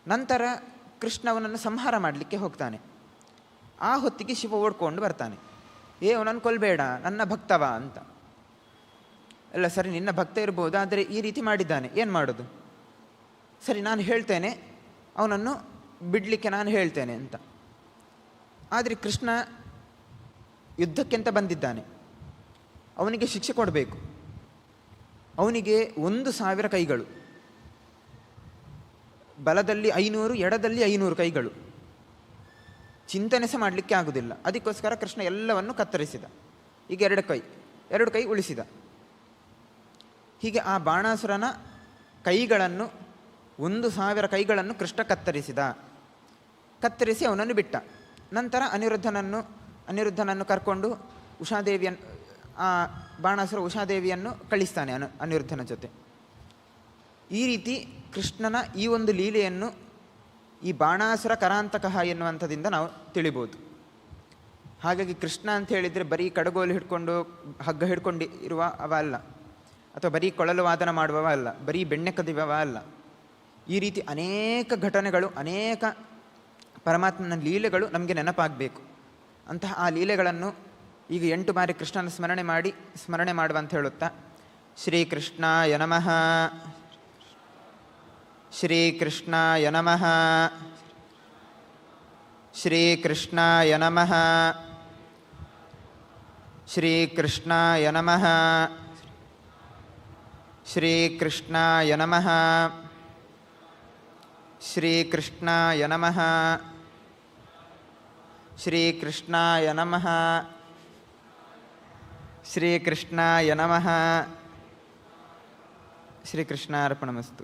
ನಂತರ ಕೃಷ್ಣ ಅವನನ್ನು ಸಂಹಾರ ಮಾಡಲಿಕ್ಕೆ ಹೋಗ್ತಾನೆ. ಆ ಹೊತ್ತಿಗೆ ಶಿವ ಓಡ್ಕೊಂಡು ಬರ್ತಾನೆ. ಅವನನ್ನು ಕೊಲ್ಲಬೇಡ, ನನ್ನ ಭಕ್ತವ ಅಂತ. ಎಲ್ಲ ಸರಿ, ನಿನ್ನ ಭಕ್ತ ಇರ್ಬೋದು, ಆದರೆ ಈ ರೀತಿ ಮಾಡಿದ್ದಾನೆ, ಏನು ಮಾಡೋದು? ಸರಿ, ನಾನು ಹೇಳ್ತೇನೆ, ಅವನನ್ನು ಬಿಡಲಿಕ್ಕೆ ನಾನು ಹೇಳ್ತೇನೆ ಅಂತ. ಆದರೆ ಕೃಷ್ಣ ಯುದ್ಧಕ್ಕೆಂತ ಬಂದಿದ್ದಾನೆ, ಅವನಿಗೆ ಶಿಕ್ಷೆ ಕೊಡಬೇಕು. ಅವನಿಗೆ 1,000 ಕೈಗಳು, ಬಲದಲ್ಲಿ 500, ಎಡದಲ್ಲಿ 500 ಕೈಗಳು. ಚಿಂತನೆ ಸಹ ಮಾಡಲಿಕ್ಕೆ ಆಗುವುದಿಲ್ಲ. ಅದಕ್ಕೋಸ್ಕರ ಕೃಷ್ಣ ಎಲ್ಲವನ್ನು ಕತ್ತರಿಸಿದ. ಈಗ ಎರಡು ಕೈ ಉಳಿಸಿದ. ಹೀಗೆ ಆ ಬಾಣಾಸುರನ ಕೈಗಳನ್ನು 1,000 ಕೈಗಳನ್ನು ಕೃಷ್ಣ ಕತ್ತರಿಸಿ ಅವನನ್ನು ಬಿಟ್ಟ. ನಂತರ ಅನಿರುದ್ಧನನ್ನು ಕರ್ಕೊಂಡು ಉಷಾದೇವಿಯನ್ನು, ಆ ಬಾಣಾಸುರ ಉಷಾದೇವಿಯನ್ನು ಕಳಿಸ್ತಾನೆ ಅನಿರುದ್ಧನ ಜೊತೆ. ಈ ರೀತಿ ಕೃಷ್ಣನ ಈ ಒಂದು ಲೀಲೆಯನ್ನು ಈ ಬಾಣಾಸುರ ಕರಾಂತಕಃ ಎನ್ನುವಂಥದಿಂದ ನಾವು ತಿಳಿಬೋದು. ಹಾಗಾಗಿ ಕೃಷ್ಣ ಅಂತ ಹೇಳಿದರೆ ಬರೀ ಕಡಗೋಲು ಹಿಡ್ಕೊಂಡು ಹಗ್ಗ ಹಿಡ್ಕೊಂಡು ಇರುವ ಅವ ಅಲ್ಲ, ಅಥವಾ ಬರೀ ಕೊಳಲು ವಾದನ ಮಾಡುವವ ಅಲ್ಲ, ಬರೀ ಬೆಣ್ಣೆ ಕದಿಯುವವ ಅಲ್ಲ. ಈ ರೀತಿ ಅನೇಕ ಘಟನೆಗಳು, ಅನೇಕ ಪರಮಾತ್ಮನ ಲೀಲೆಗಳು ನಮಗೆ ನೆನಪಾಗಬೇಕು. ಅಂತಹ ಆ ಲೀಲೆಗಳನ್ನು ಈಗ 8 ಬಾರಿ ಕೃಷ್ಣನ ಸ್ಮರಣೆ ಮಾಡುವಂತ ಹೇಳುತ್ತಾ, ಶ್ರೀಕೃಷ್ಣಾಯ ನಮಃ, ಶ್ರೀಕೃಷ್ಣಾಯ ನಮಃ, ಶ್ರೀಕೃಷ್ಣಾಯ ನಮಃ, ಶ್ರೀಕೃಷ್ಣಾಯ ನಮಃ, ಶ್ರೀಕೃಷ್ಣಾಯ ನಮಃ, ಶ್ರೀಕೃಷ್ಣಾಯ ನಮಃ, ಶ್ರೀಕೃಷ್ಣಾಯ ನಮಃ, ಶ್ರೀಕೃಷ್ಣಾಯ ನಮಃ. ಶ್ರೀಕೃಷ್ಣಾರ್ಪಣಮಸ್ತು.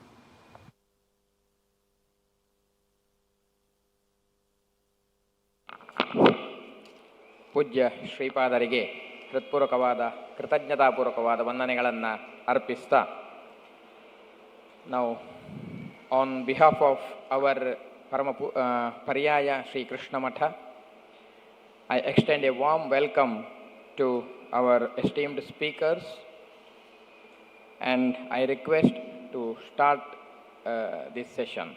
ಪೂಜ್ಯ ಶ್ರೀಪಾದರಿಗೆ ಹೃತ್ಪೂರ್ವಕವಾದ ಕೃತಜ್ಞತಾಪೂರ್ವಕವಾದ ವಂದನೆಗಳನ್ನು ಅರ್ಪಿಸ್ತಾ, ನಾವು ಆನ್ ಬಿಹಾಫ್ ಆಫ್ ಅವರ್ ಪರ್ಯಾಯ ಶ್ರೀ ಕೃಷ್ಣ ಮಠ, I extend a warm welcome to our esteemed speakers, and I request to start this session.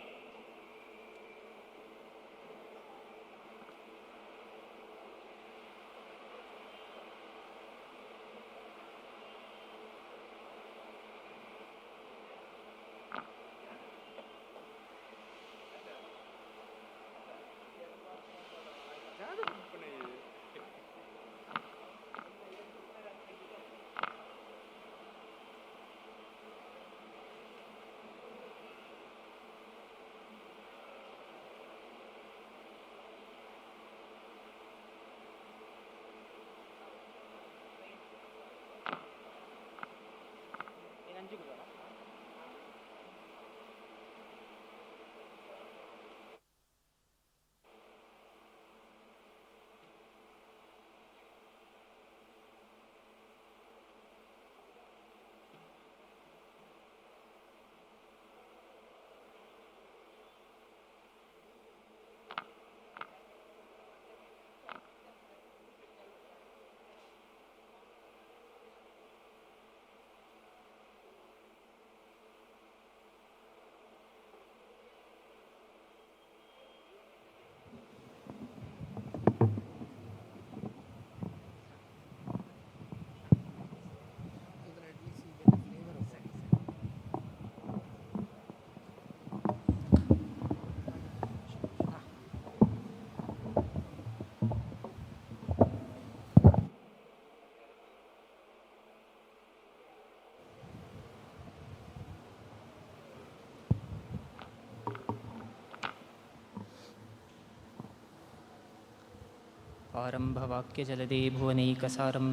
आरम्भवाक्यजलदे भुवनैकसारं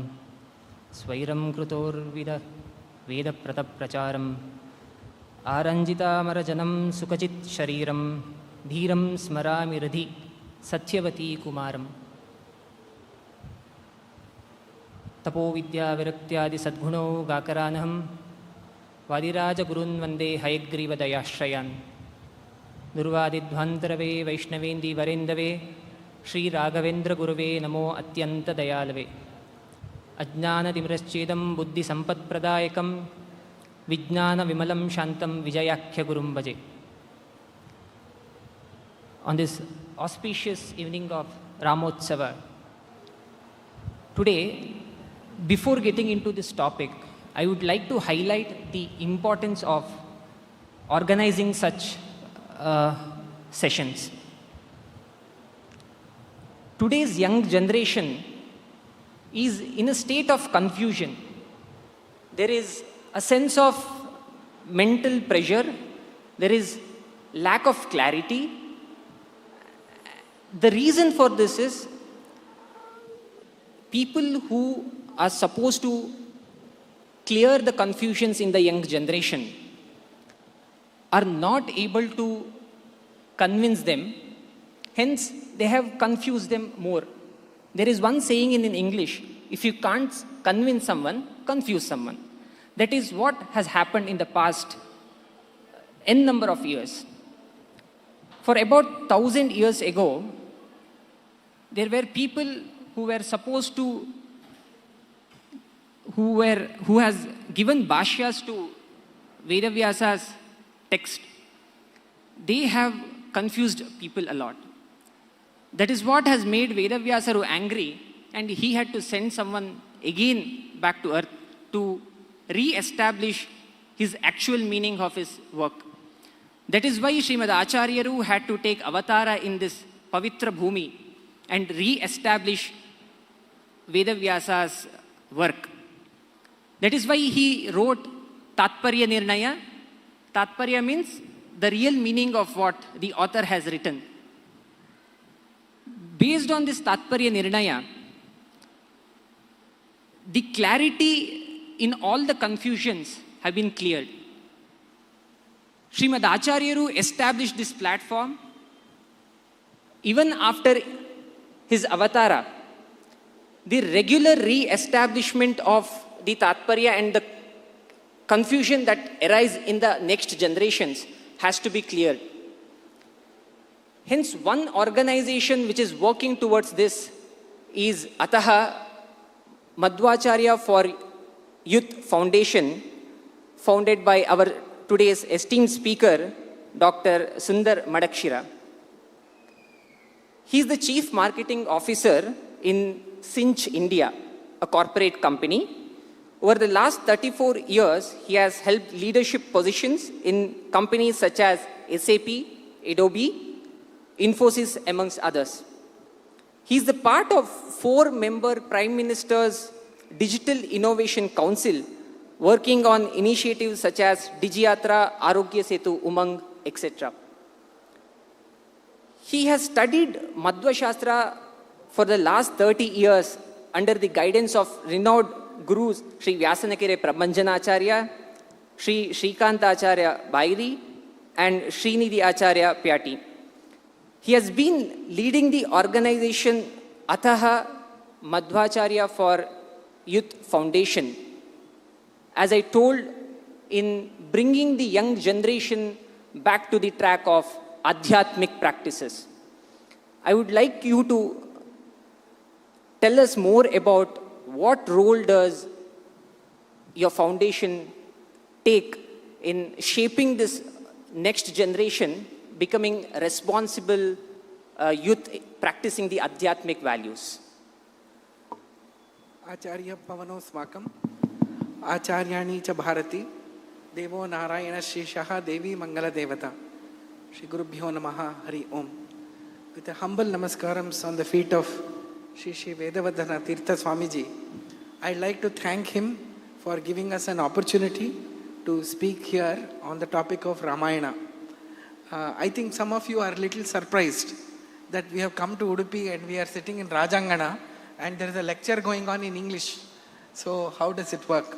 स्वैरं कृतोर्वेदप्रतप्रचारम् आरञ्जितामरजनं सुखचित् शरीरं धीरं स्मरामि हृदि सत्यवती कुमारम् तपोविद्याविरक्त्यादिसद्गुणौ गाकरानहं वादिराजगुरून् वन्दे हयग्रीवदयाश्रयान् दुर्वादिध्वान्तरवे वैष्णवेन्दीवरेन्दवे श्रीराघवेन्द्रगुरुवे नमो अत्यन्तदयालवे अज्ञानतिमिरश्चेदं बुद्धिसम्पत्प्रदायकं विज्ञानविमलं शान्तं विजयाख्यगुरुं भजे. On this auspicious evening of Ramotsava, today, before getting into this topic, I would like to highlight the importance of organizing such sessions. Today's young generation is in a state of confusion. There is a sense of mental pressure, there is lack of clarity. The reason for this is people who are supposed to clear the confusions in the young generation are not able to convince them. Hence, they have confused them more. There is one saying in English, if you can't convince someone, confuse someone. That is what has happened in the past n number of years. For about 1,000 years ago, there were people who were supposed to, who has given bhashyas to Vedavyasa's text. They have confused people a lot. That is what has made Vedavyasa angry, and he had to send someone again back to earth to re-establish his actual meaning of his work. That is why Srimad Acharya had to take avatara in this Pavitra Bhumi and re-establish Vedavyasa's work. That is why he wrote Tatparya Nirnaya. Tatparya means the real meaning of what the author has written. Based on this Tatparya Nirnaya, the clarity in all the confusions have been cleared. Srimad Acharya established this platform. Even after his avatara, the regular re-establishment of the Tatparya and the confusion that arise in the next generations has to be cleared. Hence, one organization which is working towards this is Ataha Madhvacharya for Youth Foundation, founded by our today's esteemed speaker, Dr. Sundar Madakshira. He is the Chief Marketing Officer in Cinch India, a corporate company. Over the last 34 years, he has held leadership positions in companies such as SAP, Adobe, Infosys, amongst others. He is the part of 4-member Prime Minister's Digital Innovation Council, working on initiatives such as Digiyatra, Arogya Setu, Umang, etc. He has studied Madhva Shastra for the last 30 years under the guidance of renowned gurus Sri Vyasanakere Prabhanjana Acharya, Sri Shrikanta Acharya Bairi, and Srinidhi Acharya Pyati. He has been leading the organization Ataha Madhvacharya for Youth Foundation, as I told, in bringing the young generation back to the track of Adhyatmic practices. I would like you to tell us more about what role does your foundation take in shaping this next generation becoming responsible youth practicing the Adhyatmic values. Acharya Pavano Smakam, Acharyani cha Bharati, Devo Narayana Sheshaha Devi Mangala Devata, Shri Guru Bhyo Namaha Hari Om. With a humble namaskarams on the feet of Shri Vedavadana Tirtha Swamiji, I'd like to thank him for giving us an opportunity to speak here on the topic of Ramayana. I think some of you are a little surprised that we have come to Udupi and we are sitting in Rajangana and there is a lecture going on in English. So how does it work?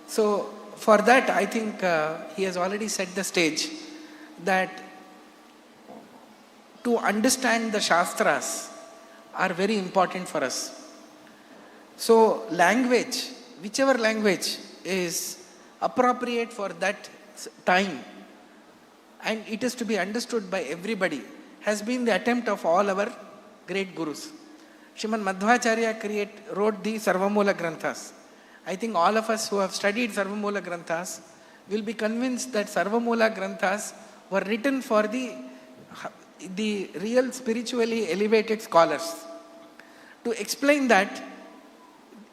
So for that, I think he has already set the stage that to understand the Shastras are very important for us. So language, whichever language is appropriate for that time, and it is to be understood by everybody, has been the attempt of all our great gurus. Srimad Madhvacharya wrote the Sarvamoola Granthas. I think all of us who have studied Sarvamoola Granthas will be convinced that Sarvamoola Granthas were written for the real spiritually elevated scholars. To explain that,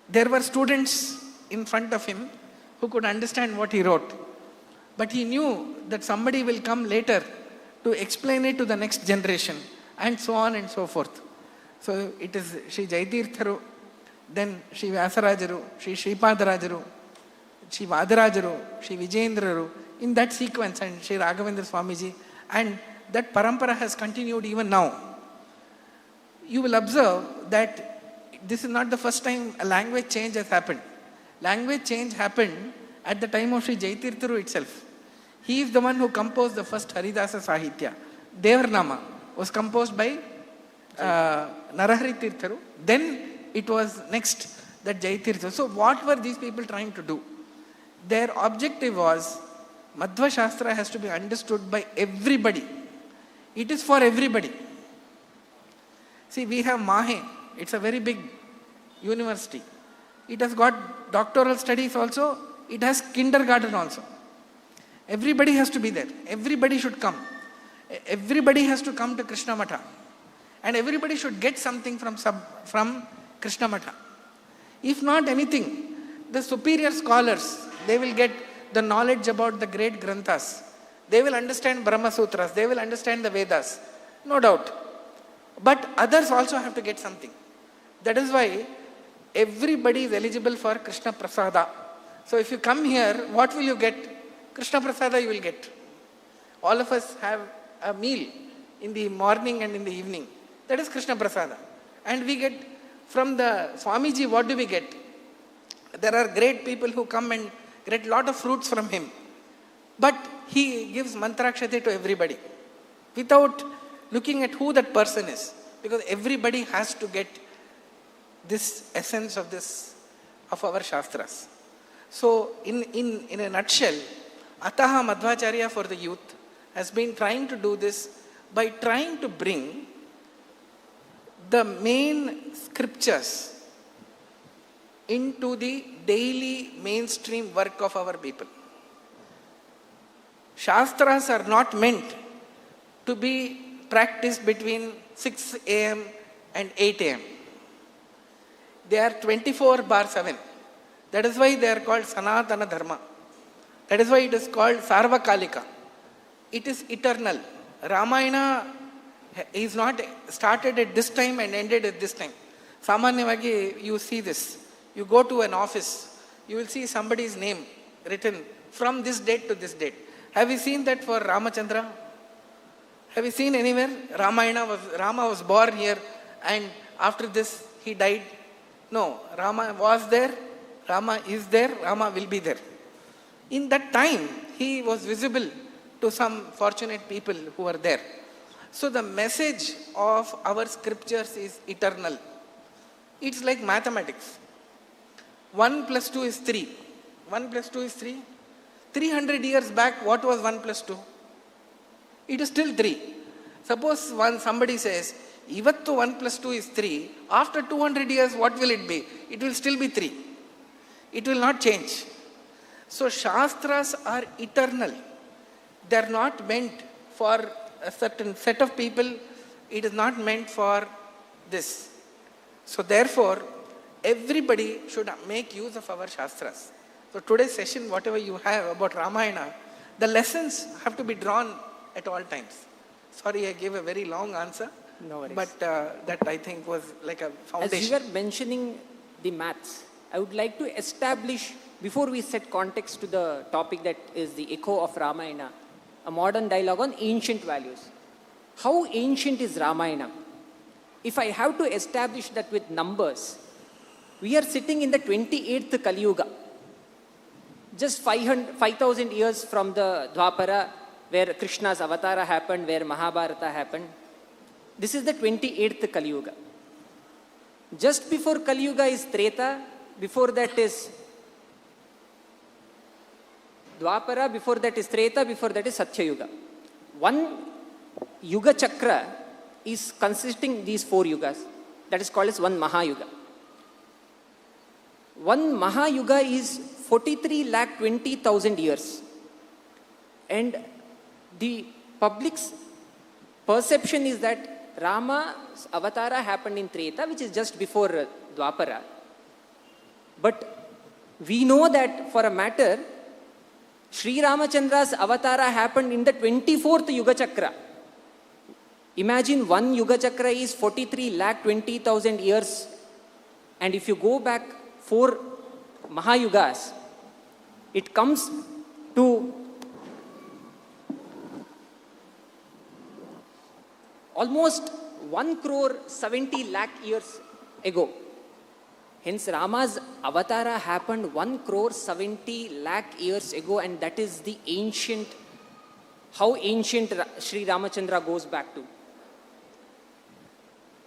there were students in front of him who could understand what he wrote. But he knew that somebody will come later to explain it to the next generation, and so on and so forth. So it is Sri Jaitirtharu, then Sri Vyasarajaru, Sri Sripadarajaru, Sri Vadarajaru, Sri Vijayendraru, in that sequence, and Sri Raghavendra Swamiji, and that parampara has continued even now. You will observe that this is not the first time a language change has happened. Language change happened at the time of Sri Jaitirtharu itself. He is the one who composed the first Haridasa Sahitya. Devarnama was composed by Narahari Tirtharu. Then it was next that Jaitirtharu. So what were these people trying to do? Their objective was Madhva Shastra has to be understood by everybody. It is for everybody. See, we have Mahe. It's a very big university. It has got doctoral studies also. It has kindergarten also. Everybody has to be there. Everybody should come. Everybody has to come to Krishna Matha. And everybody should get something from Krishna Matha. If not anything, the superior scholars, they will get the knowledge about the great Granthas. They will understand Brahma Sutras. They will understand the Vedas. No doubt. But others also have to get something. That is why everybody is eligible for Krishna Prasada. So if you come here, what will you get? Krishna Prasada you will get. All of us have a meal in the morning and in the evening. That is Krishna Prasada. And we get from the Swamiji, what do we get? There are great people who come and get a lot of fruits from him. But he gives mantrakshati to everybody without looking at who that person is. Because everybody has to get this essence of our Shastras. So in a nutshell, Ataha Madhvacharya for the youth has been trying to do this by trying to bring the main scriptures into the daily mainstream work of our people. Shastras are not meant to be practiced between 6 a.m. and 8 a.m. They are 24/7. That is why they are called Sanatana Dharma. That is why it is called Sarvakalika. It is eternal. Ramayana is not started at this time and ended at this time. Samanyavagi, you see this. You go to an office, you will see somebody's name written from this date to this date. Have you seen that for Ramachandra? Have you seen anywhere? Rama was born here and after this he died. No, Rama was there, Rama is there, Rama will be there. In that time, he was visible to some fortunate people who were there. So the message of our scriptures is eternal. It's like mathematics. 1 plus 2 is 3. 1 plus 2 is 3. 300 years back, what was 1 plus 2? It is still 3. Suppose somebody says, Ivattu 1 plus 2 is 3. After 200 years, what will it be? It will still be 3. It will not change. So Shastras are eternal. They are not meant for a certain set of people. It is not meant for this. So therefore, everybody should make use of our Shastras. So today's session, whatever you have about Ramayana, the lessons have to be drawn at all times. Sorry, I gave a very long answer. No worries. But that I think was like a foundation. As you were mentioning the maths, I would like to establish, before we set context to the topic that is the Echo of Ramayana, a modern dialogue on ancient values. How ancient is Ramayana? If I have to establish that with numbers, we are sitting in the 28th Kali Yuga. Just 5,000 years from the Dwapara, where Krishna's avatara happened, where Mahabharata happened. This is the 28th Kali Yuga. Just before Kali Yuga is Treta, before that is Dwapara, before that is Treta, before that is Satya Yuga. One Yuga Chakra is consisting these 4 yugas. That is called as one Mahayuga. One Mahayuga is 43,20,000 years. And the public's perception is that Rama's avatara happened in Treta, which is just before Dwapara. But we know that for a matter, Sri Ramachandra's avatara happened in the 24th Yuga Chakra. Imagine one Yuga Chakra is 43,20,000 years. And if you go back 4 Mahayugas, it comes to almost 1 crore 70 lakh years ago. Hence, Rama's avatara happened 1,70,00,000 years ago, and that is the ancient, how ancient Sri Ramachandra goes back to.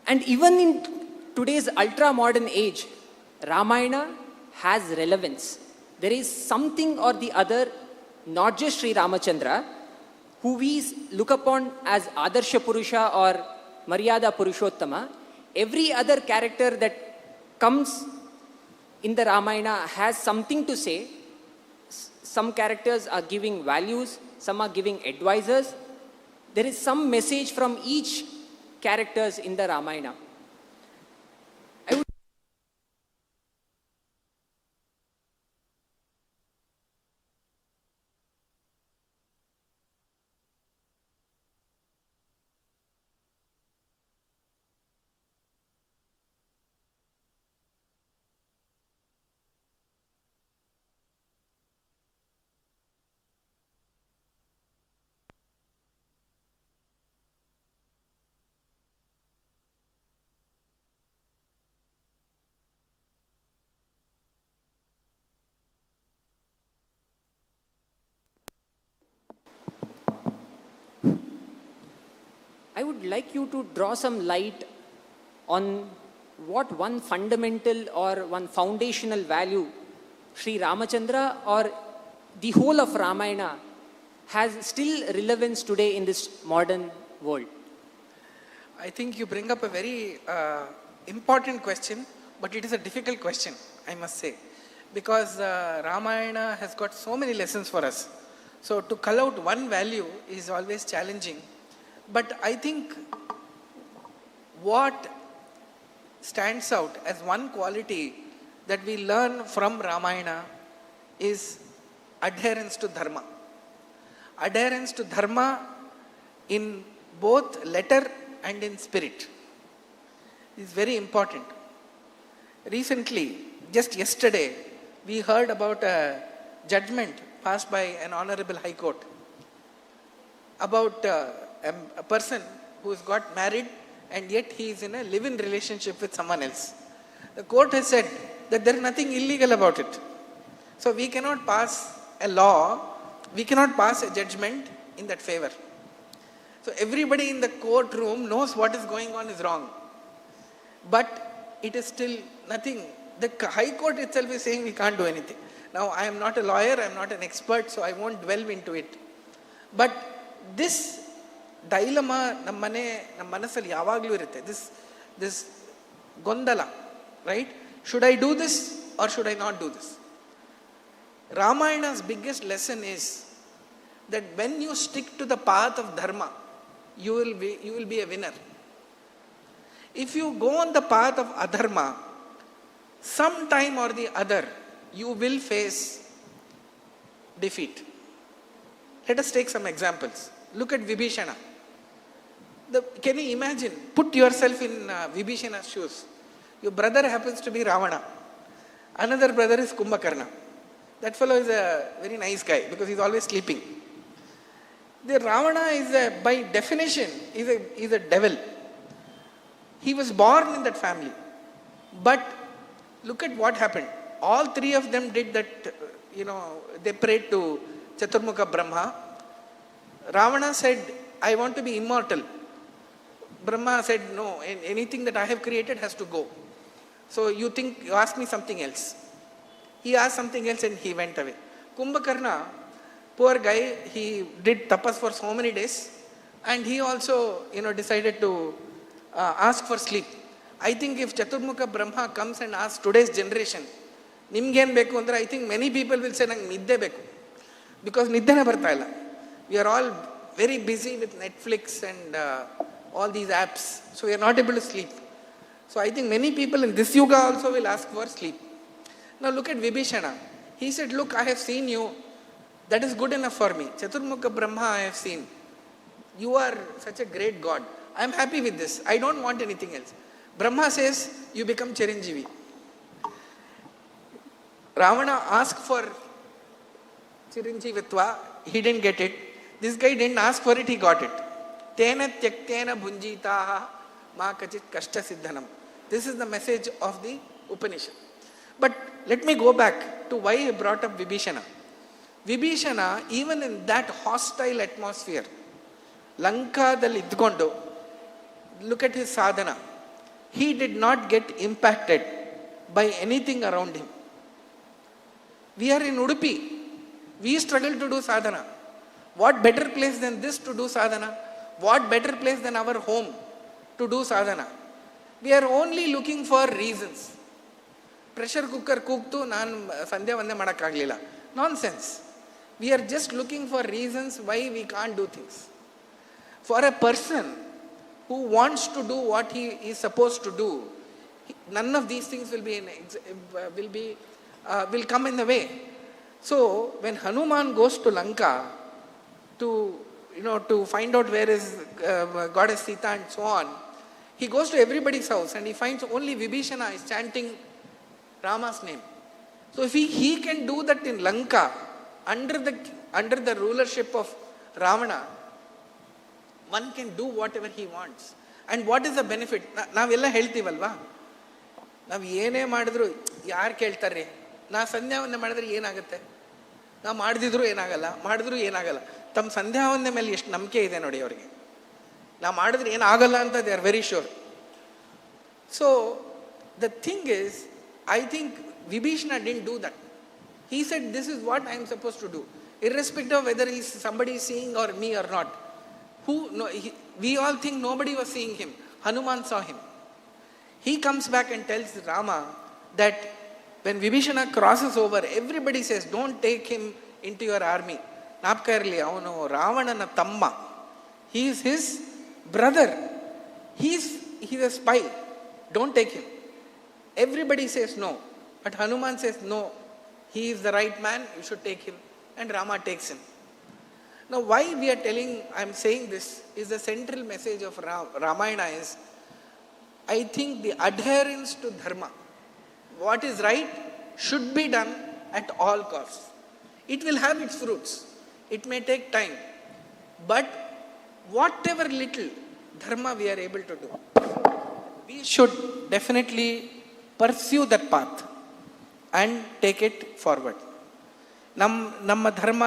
And even in today's ultra-modern age, Ramayana has relevance. There is something or the other, not just Sri Ramachandra, who we look upon as Adarsha Purusha or Maryada Purushottama. Every other character that comes in the Ramayana has something to say. Some characters are giving values, some are giving advisors. There is some message from each characters in the Ramayana. I would like you to draw some light on what one fundamental or one foundational value Sri Ramachandra or the whole of Ramayana has still relevance today in this modern world. I think you bring up a very important question, but it is a difficult question, I must say. Because Ramayana has got so many lessons for us. So to cull out one value is always challenging. But I think what stands out as one quality that we learn from Ramayana is adherence to Dharma. Adherence to Dharma in both letter and in spirit is very important. Recently, just yesterday, we heard about a judgment passed by an honorable High Court about a person who has got married and yet he is in a live-in relationship with someone else. The court has said that there is nothing illegal about it. So we cannot pass a law, we cannot pass a judgment in that favor. So everybody in the courtroom knows what is going on is wrong. But it is still nothing. The High Court itself is saying we can't do anything. Now I am not a lawyer, I am not an expert, so I won't delve into it. But this dilemma ನಮ್ಮ ಮನಸ್ಸಲ್ಲಿ ಯಾವಾಗಲೂ ಇರುತ್ತೆ. This ಗೊಂದಲ, right? Should I do this or should I not do this? Ramayana's biggest lesson is that when you stick to the path of Dharma, you will be a winner. If you go on the path of Adharma, sometime or the other, you will face defeat. Let us take some examples. Look at Vibhishana. Can you imagine? Put yourself in Vibhishana's shoes. Your brother happens to be Ravana. Another brother is Kumbhakarna. That fellow is a very nice guy because he's always sleeping. The Ravana is by definition, is a devil. He was born in that family. But look at what happened. All three of them did that, they prayed to Chaturmukha Brahma. Ravana said, I want to be immortal. Brahma said, no, anything that I have created has to go. So you ask me something else. He asked something else and he went away. Kumbhakarna, poor guy, he did tapas for so many days and he also, decided to ask for sleep. I think if Chaturmukha Brahma comes and asks today's generation, Nimgen beku andre, I think many people will say, Nang nidde beku. Because niddena barta illa. We are all very busy with Netflix and all these apps. So we are not able to sleep. So I think many people in this yuga also will ask for sleep. Now look at Vibhishana. He said, look, I have seen you. That is good enough for me. Chaturmukha Brahma I have seen. You are such a great God. I am happy with this. I don't want anything else. Brahma says, you become Chiranjeevi. Ravana asked for Chiranjeevitva. He didn't get it. This guy didn't ask for it, he got it. Tena tyaktena bhunjitaha ma kachit kashta siddhanam. This is the message of the Upanishad. But let me go back to why I brought up Vibhishana. Vibhishana, even in that hostile atmosphere, Lankadalli idgondu, look at his sadhana. He did not get impacted by anything around him. We are in Udupi. We struggle to do sadhana. What better place than this to do sadhana? What better place than our home to do sadhana? We are only looking for reasons. Pressure cooker cooktu naan sandhya vande madakaglila. Nonsense. We are just looking for reasons why we can't do things. For a person who wants to do what he is supposed to do, none of these things will come in the way. So when Hanuman goes to Lanka to find out where is goddess Sita and so on, he goes to everybody's house and he finds only Vibhishana is chanting Rama's name. So if he can do that in Lanka under the rulership of Ravana, one can do whatever he wants. And what is the benefit? ನಾವೆಲ್ಲ ಹೇಳ್ತೀವಲ್ವಾ, ನಾವು ಏನೇ ಮಾಡಿದ್ರು ಯಾರು ಕೇಳ್ತಾರೆ? ನಾ ಸಂಧ್ಯಾವಂದನೆ ಮಾಡಿದ್ರೆ ಏನಾಗುತ್ತೆ? ನಾವು ಮಾಡದಿದ್ರು ಏನಾಗಲ್ಲ, ಮಾಡಿದ್ರು ಏನಾಗಲ್ಲ. ತಮ್ಮ ಸಂಧ್ಯಾವಂದನೆ ಮೇಲೆ ಎಷ್ಟು ನಂಬಿಕೆ ಇದೆ ನೋಡಿ ಅವರಿಗೆ. ನಾವು ಮಾಡಿದ್ರೆ ಏನಾಗಲ್ಲ ಅಂತ they are very sure. So the thing is, I think Vibhishana didn't do that. He said, this is what I am supposed to do, irrespective of whether somebody is seeing or me or not. We all think nobody was seeing him. Hanuman saw him. He comes back and tells Rama that when Vibhishana crosses over, everybody says, don't take him into your army. Napka irli, avanu Ravanana tamma. He is his brother. He is a spy. Don't take him. Everybody says no. But Hanuman says no. He is the right man. You should take him. And Rama takes him. Now why I am saying this is the central message of Ramayana is, I think the adherence to Dharma. What is right should be done at all costs. It will have its fruits. It may take time. But whatever little Dharma we are able to do, we should definitely pursue that path and take it forward. ನಮ್ಮ ಧರ್ಮ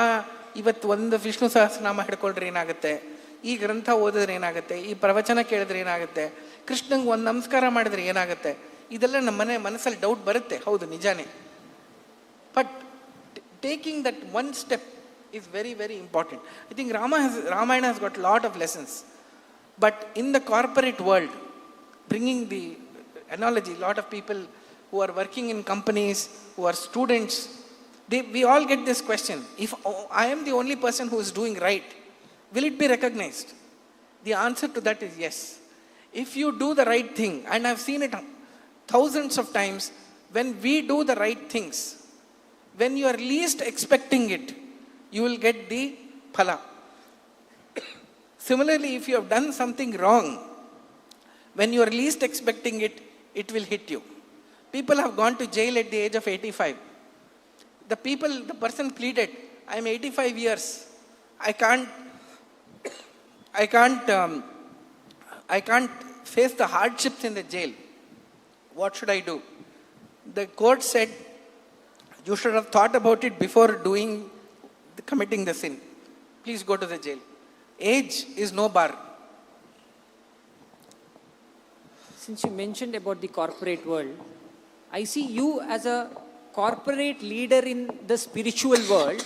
ಇವತ್ತು ಒಂದು ವಿಷ್ಣು ಸಹಸ್ರನಾಮ ಹಿಡ್ಕೊಂಡ್ರೆ ಏನಾಗುತ್ತೆ, ಈ ಗ್ರಂಥ ಓದಿದ್ರೆ ಏನಾಗುತ್ತೆ, ಈ ಪ್ರವಚನ ಕೇಳಿದ್ರೆ ಏನಾಗುತ್ತೆ, ಕೃಷ್ಣಂಗೆ ಒಂದು ನಮಸ್ಕಾರ ಮಾಡಿದ್ರೆ ಏನಾಗುತ್ತೆ, ಇದೆಲ್ಲ ನಮ್ಮ ಮನಸ್ಸಲ್ಲಿ ಡೌಟ್ ಬರುತ್ತೆ. ಹೌದು, ನಿಜಾನೇ. But taking that one step is very, very important. I think Ramayana has got a lot of lessons. But in the corporate world, bringing the analogy, a lot of people who are working in companies, who are students, we all get this question. If I am the only person who is doing right, will it be recognized? The answer to that is yes. If you do the right thing, and I've seen it thousands of times, when we do the right things, when you are least expecting it, you will get the phala. Similarly, if you have done something wrong, when you are least expecting it, it will hit you. People have gone to jail at the age of 85. The person pleaded, I am 85 years. I can't face the hardships in the jail. What should I do? The court said, you should have thought about it before committing the sin. Please go to the jail. Age is no bar. Since you mentioned about the corporate world, I see you as a corporate leader in the spiritual world,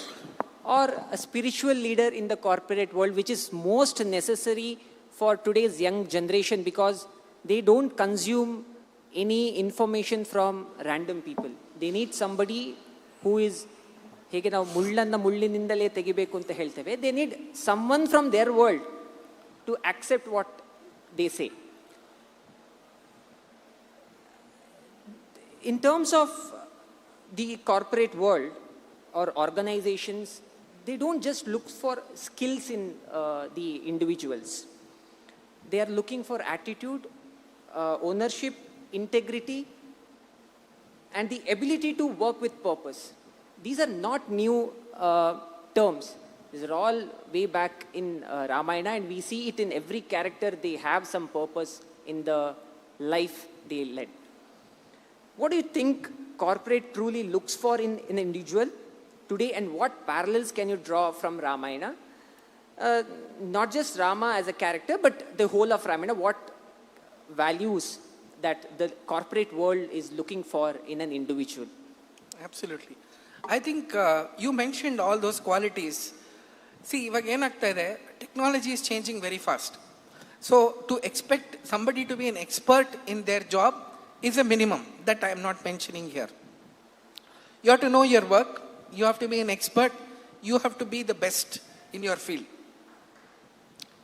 or a spiritual leader in the corporate world, which is most necessary for today's young generation, because they don't consume any information from random people. They need somebody who is, ಹೇಗೆ ನಾವು ಮುಳ್ಳನ್ನು ಮುಳ್ಳಿನಿಂದಲೇ ತೆಗಿಬೇಕು ಅಂತ ಹೇಳ್ತೇವೆ, they need someone from their world to accept what they say. In terms of the corporate world or organizations, they don't just look for skills in the individuals. They are looking for attitude, ownership, integrity, and the ability to work with purpose. These are not new terms. These are all way back in Ramayana, and we see it in every character. They have some purpose in the life they led. What do you think corporate truly looks for in an individual today, and what parallels can you draw from Ramayana? Not just Rama as a character, but the whole of Ramayana. What values that the corporate world is looking for in an individual? Absolutely. I think you mentioned all those qualities. See, ಇವಾಗ ಏನಾಗ್ತಾ ಇದೆ, technology is changing very fast. So to expect somebody to be an expert in their job is a minimum that I am not mentioning here. You have to know your work. You have to be an expert. You have to be the best in your field.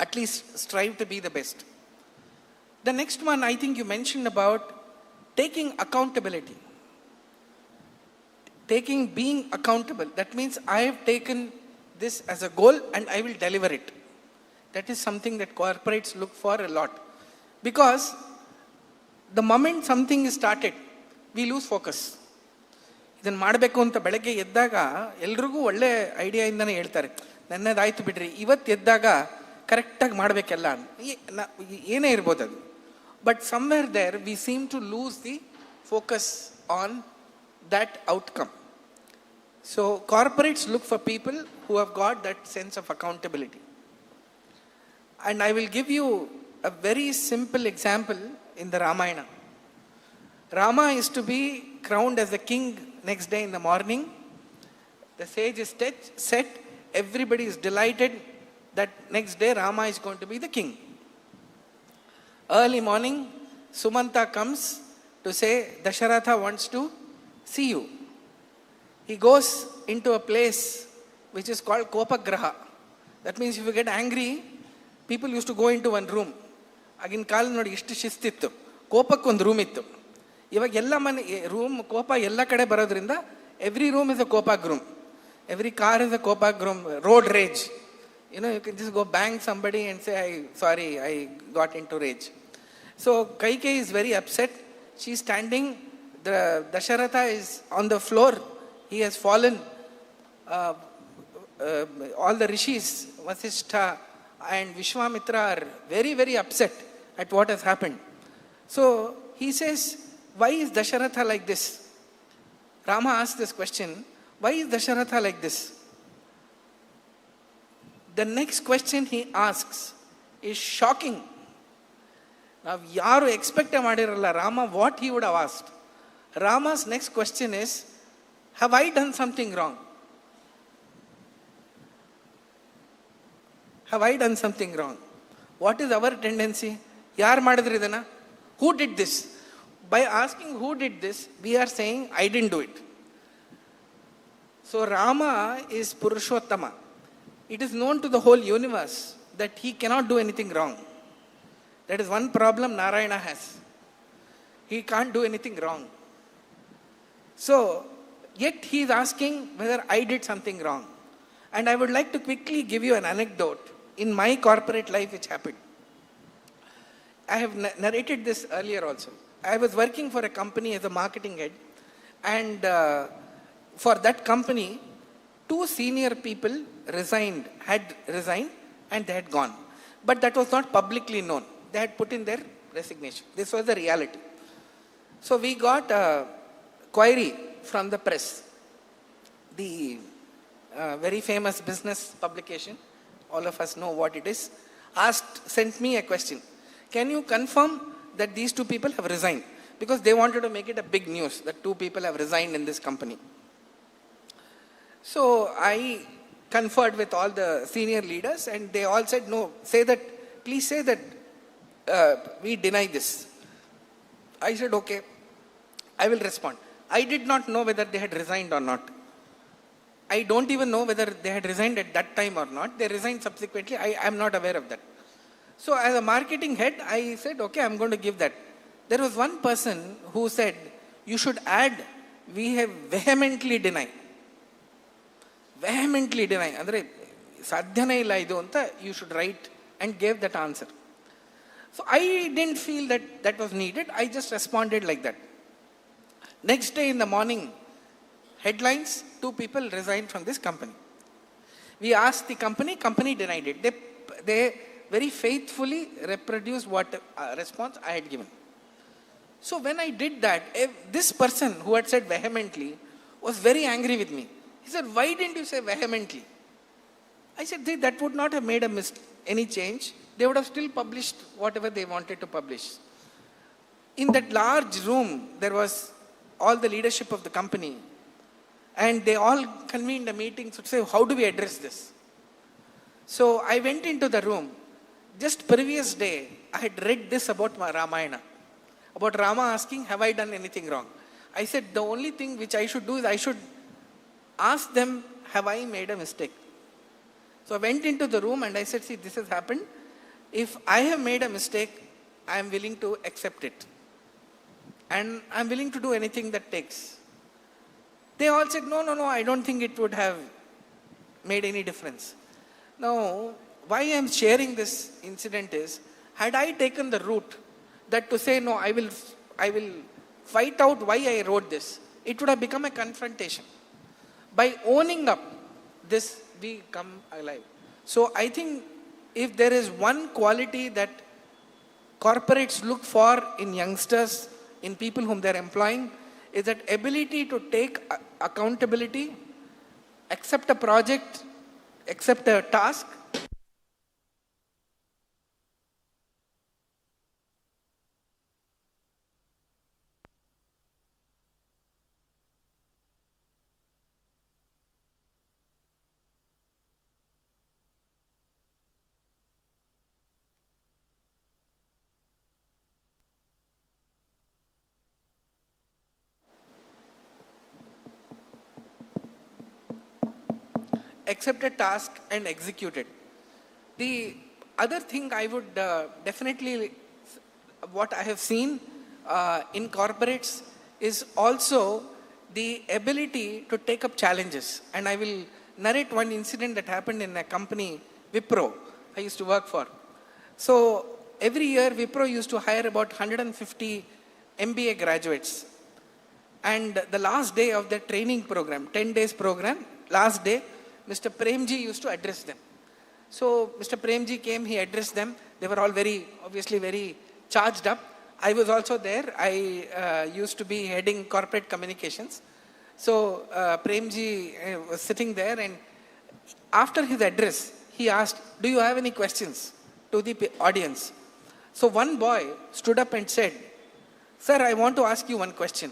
At least strive to be the best. The next one, I think you mentioned about taking accountability. Being accountable. That means I have taken this as a goal and I will deliver it. That is something that corporates look for a lot. Because the moment something is started, we lose focus. ಇದನ್ನು ಮಾಡಬೇಕು ಅಂತ ಬೆಳಗ್ಗೆ ಎದ್ದಾಗ ಎಲ್ರಿಗೂ ಒಳ್ಳೆ ಐಡಿಯಾಯಿಂದನೇ ಹೇಳ್ತಾರೆ, ನನ್ನದಾಯ್ತು ಬಿಡ್ರಿ, ಇವತ್ತು ಎದ್ದಾಗ ಕರೆಕ್ಟಾಗಿ ಮಾಡಬೇಕೆಲ್ಲ, ಏನೇ ಇರ್ಬೋದು ಅದು. But somewhere there we seem to lose the focus on that outcome. So corporates look for people who have got that sense of accountability. And I will give you a very simple example in the Ramayana. Rama is to be crowned as the king next day in the morning. The sage is set. Everybody is delighted that next day Rama is going to be the king. Early morning, Sumanta comes to say Dasharatha wants to see you. He goes into a place which is called Kopagraha. That means if you get angry, people used to go into one room. Agin ಕಾಲ ನೋಡಿ ಎಷ್ಟು ಶಿಸ್ತಿತ್ತು, ಕೋಪಕ್ಕೊಂದು room ಇತ್ತು. ಇವಾಗ ಎಲ್ಲ ಮನೆ room ಕೋಪ ಎಲ್ಲ ಕಡೆ ಬರೋದ್ರಿಂದ ಎವ್ರಿ ರೂಮ್ ಇಸ್ ಅ ಕೋಪಾಗ್ room, every car is a ಕೋಪಾಗ್ room. Road rage, you can just go bang somebody and say, I got into rage. So Kaikeyi is very upset. She is standing. The Dasharatha is on the floor. He has fallen. All the rishis, Vasishtha and Vishwamitra, are very, very upset at what has happened. So he says, why is Dasharatha like this? Rama asks this question, why is Dasharatha like this? The next question he asks is shocking. Now, yaru expect madiralla Rama what he would have asked. Rama's next question is, have I done something wrong? Have I done something wrong? What is our tendency? Yaar madidru idana? Who did this? By asking who did this, we are saying I didn't do it. So Rama is Purushottama. It is known to the whole universe that he cannot do anything wrong. That is one problem Narayana has. He can't do anything wrong. So, yet he is asking whether I did something wrong. And I would like to quickly give you an anecdote in my corporate life which happened. I have narrated this earlier also. I was working for a company as a marketing head, and for that company, 2 senior people had resigned and they had gone. But that was not publicly known. They had put in their resignation. This was the reality. So we got a query from the press. The very famous business publication, all of us know what it is, sent me a question. Can you confirm that these 2 people have resigned? Because they wanted to make it a big news that 2 people have resigned in this company. So I conferred with all the senior leaders and they all said, no, please say that we deny this. I said, okay, I will respond. I did not know whether they had resigned or not. I don't even know whether they had resigned at that time or not. They resigned subsequently. I am not aware of that. So as a marketing head, I said, okay, I'm going to give that. There was one person who said, you should add, we have vehemently denied. Vehemently deny. Andre, sadhyana illa idu anta, you should write, and gave that answer. So I didn't feel that was needed. I just responded like that. Next day in the morning, headlines, 2 people resigned from this company. We asked the company denied it. They very faithfully reproduced what response I had given. So when I did that, this person who had said vehemently was very angry with me. He said, why didn't you say vehemently? I said, that would not have made any change. They would have still published whatever they wanted to publish. In that large room, there was all the leadership of the company. And they all convened a meeting to say, how do we address this? So I went into the room. Just previous day, I had read this about Ramayana. About Rama asking, have I done anything wrong? I said, the only thing which I should do is I should ask them, have I made a mistake? So I went into the room and I said, see, this has happened. If I have made a mistake, I am willing to accept it. And I am willing to do anything that takes. They all said, no, I don't think it would have made any difference. Now, why I am sharing this incident is, had I taken the route that to say, no, I will fight out why I wrote this, it would have become a confrontation. By owning up this, we come alive. So I think if there is one quality that corporates look for in youngsters, in people whom they're employing, is that ability to take accountability, accept a project, accept a task, accept a task and execute it. The other thing I would definitely, what I have seen in corporates is also the ability to take up challenges. And I will narrate one incident that happened in a company, Wipro, I used to work for. So every year Wipro used to hire about 150 MBA graduates. And the last day of the training program, 10 days program, last day, Mr. Premji used to address them. So Mr. Premji came, he addressed them. They were all obviously very charged up. I was also there. I used to be heading corporate communications. So Premji was sitting there, and after his address, he asked, do you have any questions to the audience? So one boy stood up and said, sir, I want to ask you one question.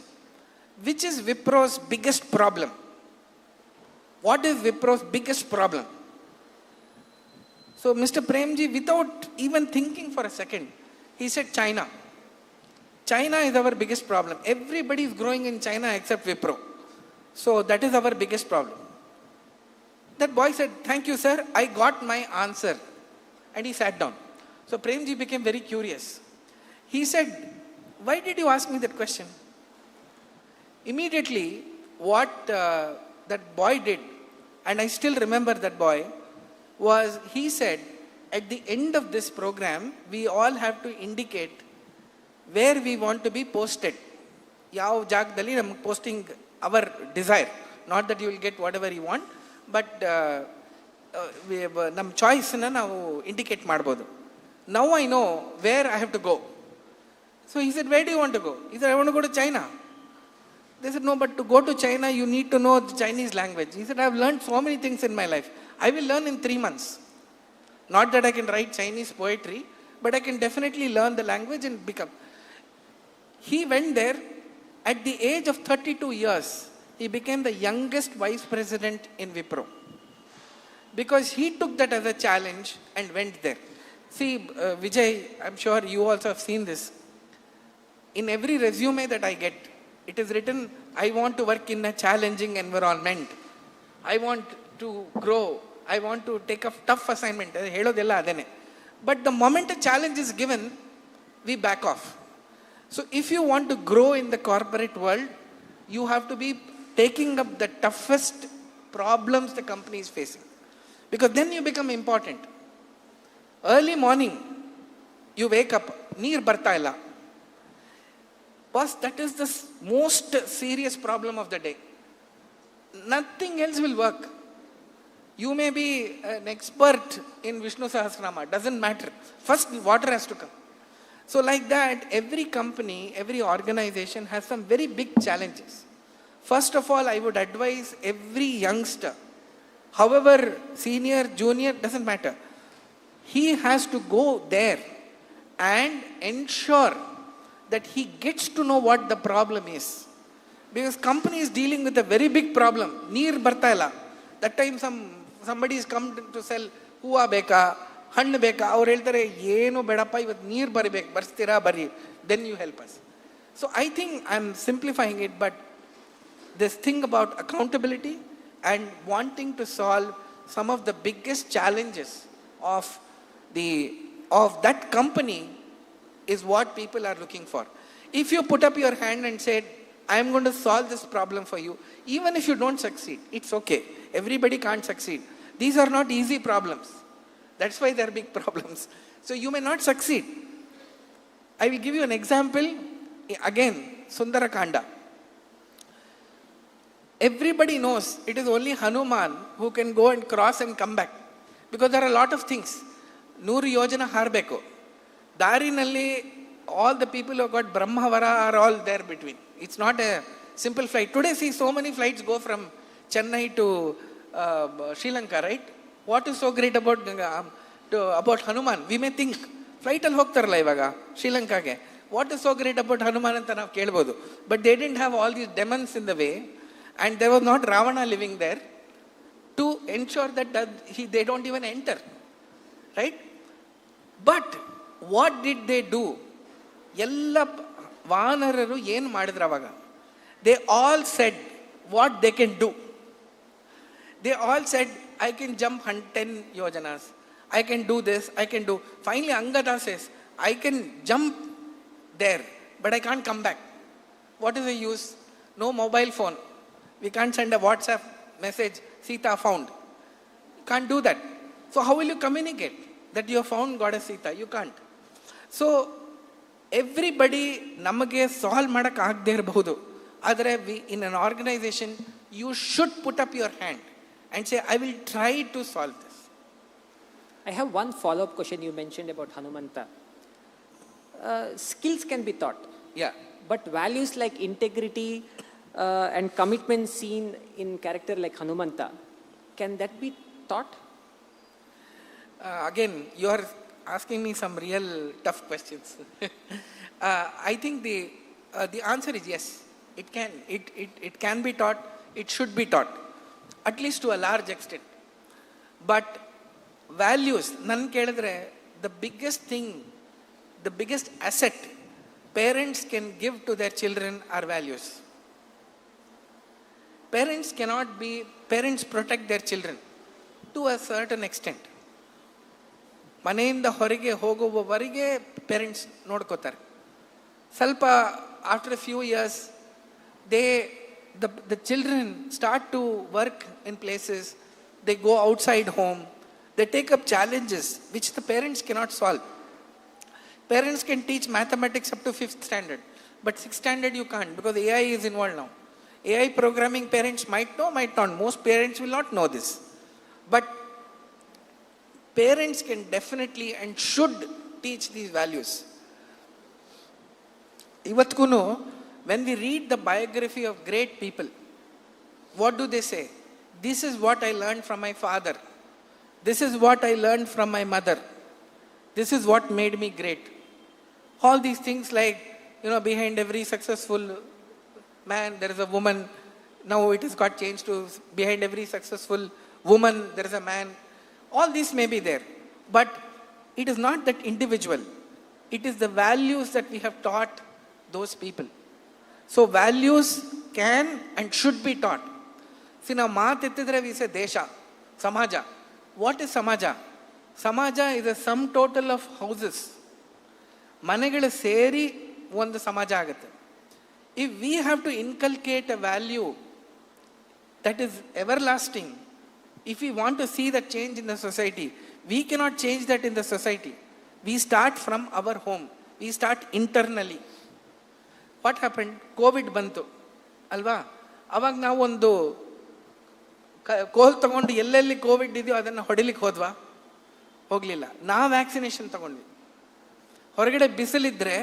Which is Wipro's biggest problem? What is Wipro's biggest problem? So Mr. Premji, without even thinking for a second, he said China. China is our biggest problem. Everybody is growing in China except Wipro. So that is our biggest problem. That boy said, thank you, sir. I got my answer. And he sat down. So Premji became very curious. He said, why did you ask me that question? Immediately, what that boy did, and I still remember that boy, was he said, at the end of this program, we all have to indicate where we want to be posted. Yav jagdali nam posting our desire. Not that you will get whatever you want, but nam choice na navu indicate madbodu. Now I know where I have to go. So he said, where do you want to go? He said, I want to go to China. They said, no, but to go to China, you need to know the Chinese language. He said, I have learned so many things in my life. I will learn in 3 months. Not that I can write Chinese poetry, but I can definitely learn the language and become. He went there at the age of 32 years. He became the youngest vice president in Wipro. Because he took that as a challenge and went there. See, Vijay, I'm sure you also have seen this. In every resume that I get, it is written, I want to work in a challenging environment. I want to grow. I want to take a tough assignment. But the moment a challenge is given, we back off. So if you want to grow in the corporate world, you have to be taking up the toughest problems the company is facing. Because then you become important. Early morning, you wake up, neer barta illa. Boss, that is the most serious problem of the day. Nothing else will work. You may be an expert in Vishnu Sahasranama, doesn't matter. First, water has to come. So like that, every company, every organization has some very big challenges. First of all, I would advise every youngster, however senior, junior, doesn't matter, he has to go there and ensure that he gets to know what the problem is. Because company is dealing with a very big problem. Neer barta illa. That time somebody is come to sell hoova beka, hannu beka, avaru heltare ಏನು ಬೇಡಪ್ಪ ಇವತ್ತು ನೀರು ಬರಬೇಕು, ಬರ್ಸ್ತೀರಾ ಬರ್ರಿ, then you help us. So I think I'm simplifying it, but this thing about accountability and wanting to solve some of the biggest challenges of that company is what people are looking for. If you put up your hand and said, I am going to solve this problem for you, even if you don't succeed, it's okay. Everybody can't succeed. These are not easy problems. That's why they are big problems. So you may not succeed. I will give you an example. Again, Sundara Kanda. Everybody knows it is only Hanuman who can go and cross and come back. Because there are a lot of things. 100 yojana harbeku. Darinalli, all the people who got Brahmavara are all there between. It's not a simple flight. Today, see, so many flights go from Chennai to Sri Lanka, right? What is so great about Hanuman? We may think, flight al hogtaralla ivaga Sri Lanka ge. What is so great about Hanuman anta ನಾವು ಕೇಳಬಹುದು. But they didn't have all these demons in the way, and there was not Ravana living there to ensure that they don't even enter. Right? But what did they do? ಎಲ್ಲ ವಾನರರು ಏನು ಮಾಡಿದ್ರು ಅವಾಗ? They all said what they can do. They all said, I can jump 10 yojanas. I can do this, I can do. Finally, Angada says, I can jump there, but I can't come back. What is the use? No mobile phone. We can't send a WhatsApp message, Sita found. You can't do that. So how will you communicate that you have found Goddess Sita? You can't. So everybody ನಮಗೆ solve ಮಾಡಕ್ಕೆ ಆಗದೆ ಇರಬಹುದು. ಆದರೆ in an organization, you should put up your hand and say, I will try to solve this. I have one follow-up question you mentioned about Hanumanta. Skills can be taught. Yeah. But values like integrity and commitment seen in character like Hanumanta, can that be taught? Again, you are asking me some real tough questions. I think the answer is yes. It can. It can be taught. It should be taught. At least to a large extent. But values, nan kelidre, the biggest thing, the biggest asset parents can give to their children are values. Parents protect their children to a certain extent. ಮನೆಯಿಂದ ಹೊರಗೆ ಹೋಗುವವರೆಗೆ parents ನೋಡ್ಕೋತಾರೆ. ಸ್ವಲ್ಪ after a few years, the children start to work in places, they go outside home, they take up challenges which the parents cannot solve. Parents can teach mathematics up to 5th standard, but 6th standard you can't because AI is involved now. AI programming parents might know, might not. Most parents will not know this. But parents can definitely and should teach these values. Ivatkunu, when we read the biography of great people, what do they say? This is what I learned from my father. This is what I learned from my mother. This is what made me great. All these things like, behind every successful man, there is a woman. Now it has got changed to behind every successful woman, there is a man. All this may be there. But it is not that individual. It is the values that we have taught those people. So values can and should be taught. See, now maatitidre we say desha, samaja. What is samaja? Samaja is a sum total of houses. Manegalu seri ಒಂದು ಸಮಾಜ ಆಗುತ್ತೆ. If we have to inculcate a value that is everlasting, if we want to see that change in the society, we cannot change that in the society. We start from our home. We start internally. What happened? COVID ಬಂತು ಅಲ್ವಾ? ಅವಾಗ ನಾವು ಒಂದು ಕೋಲ್ ತಗೊಂಡು ಎಲ್ಲೆಲ್ಲಿ Covid ಇದೆಯೋ ಅದನ್ನು ಹೊಡಿಲಿಕ್ಕೆ ಹೋದ್ವಾ? ಹೋಗಲಿಲ್ಲ. ನಾವು ವ್ಯಾಕ್ಸಿನೇಷನ್ ತಗೊಂಡ್ವಿ. ಹೊರಗಡೆ ಬಿಸಿಲಿದ್ರೆ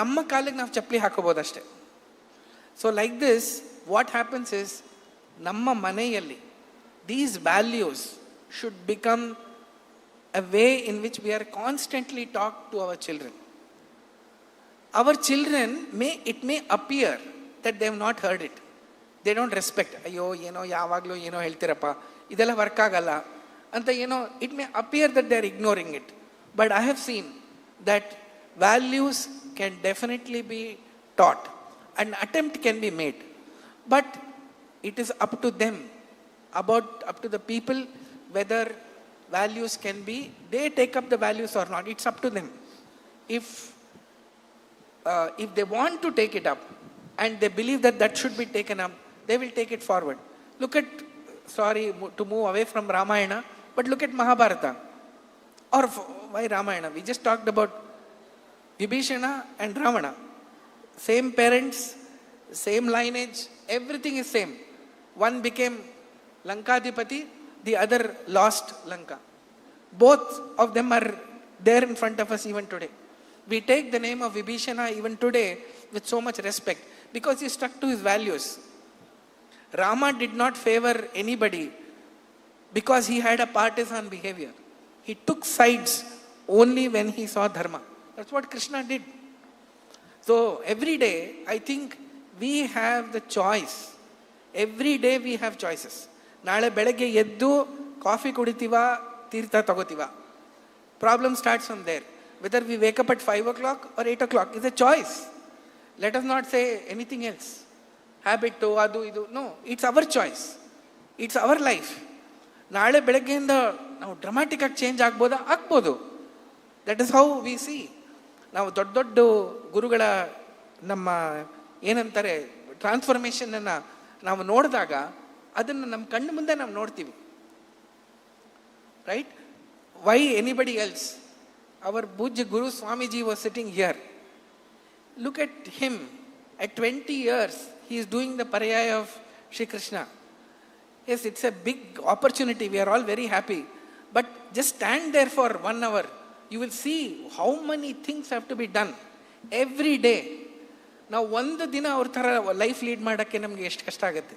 ನಮ್ಮ ಕಾಲಿಗೆ ನಾವು ಚಪ್ಪಲಿ ಹಾಕೋಬೋದಷ್ಟೆ. So like this what happens is, ನಮ್ಮ ಮನೆಯಲ್ಲಿ these values should become a way in which we are constantly taught to our children. Our children it may appear that they have not heard it. They don't respect. ಅಯ್ಯೋ ಏನೋ ಯಾವಾಗಲೂ ಏನೋ ಹೇಳ್ತೀರಪ್ಪ, ಇದೆಲ್ಲ work ಆಗಲ್ಲ ಅಂತ ಏನೋ, it may appear that they are ignoring it. But I have seen that values can definitely be taught. An attempt can be made. But it is up to them, up to the people, whether values can be, they take up the values or not. It's up to them. If they want to take it up and they believe that should be taken up, they will take it forward. Look at, sorry to move away from Ramayana, but look at Mahabharata. Or why Ramayana? We just talked about Vibhishana and Ravana. Same parents, same lineage, everything is same. One became Lankadipati, the other lost Lanka. Both of them are there in front of us even today. We take the name of Vibhishana even today with so much respect because he stuck to his values. Rama did not favor anybody because he had a partisan behavior. He took sides only when he saw Dharma. That's what Krishna did. So every day, I think we have the choice. Every day we have choices. ನಾಳೆ ಬೆಳಗ್ಗೆ ಎದ್ದು coffee ಕುಡಿತೀವ, ತೀರ್ಥ ತಗೋತೀವ. Problem starts from there. Whether we wake up at 5 o'clock or 8 o'clock is a choice. Let us not say anything else. Habit, adu, idu. No, it's our choice. It's our life. ನಾಳೆ ಬೆಳಗ್ಗೆಯಿಂದ ನಾವು dramatic ಆಗಿ change ಆಗ್ಬೋದು. That is how we C. ನಾವು ದೊಡ್ಡ ದೊಡ್ಡ ಗುರುಗಳ ನಮ್ಮ ಏನಂತಾರೆ ಟ್ರಾನ್ಸ್ಫಾರ್ಮೇಷನನ್ನು ನಾವು ನೋಡಿದಾಗ ಅದನ್ನು ನಮ್ಮ ಕಣ್ಣು ಮುಂದೆ ನಾವು ನೋಡ್ತೀವಿ. Right? Why anybody else? Our ಪೂಜ್ಯ guru swamiji was sitting here. Look at him. At 20 years, he is doing the parayaya of Shri Krishna. Yes, it's a big opportunity. We are all very happy. But just stand there for 1 hour. You will see how many things have to be done every day. ನಾವು ಒಂದು ದಿನ ಅವ್ರ ಥರ life lead ಮಾಡೋಕ್ಕೆ ನಮಗೆ ಎಷ್ಟು ಕಷ್ಟ ಆಗುತ್ತೆ.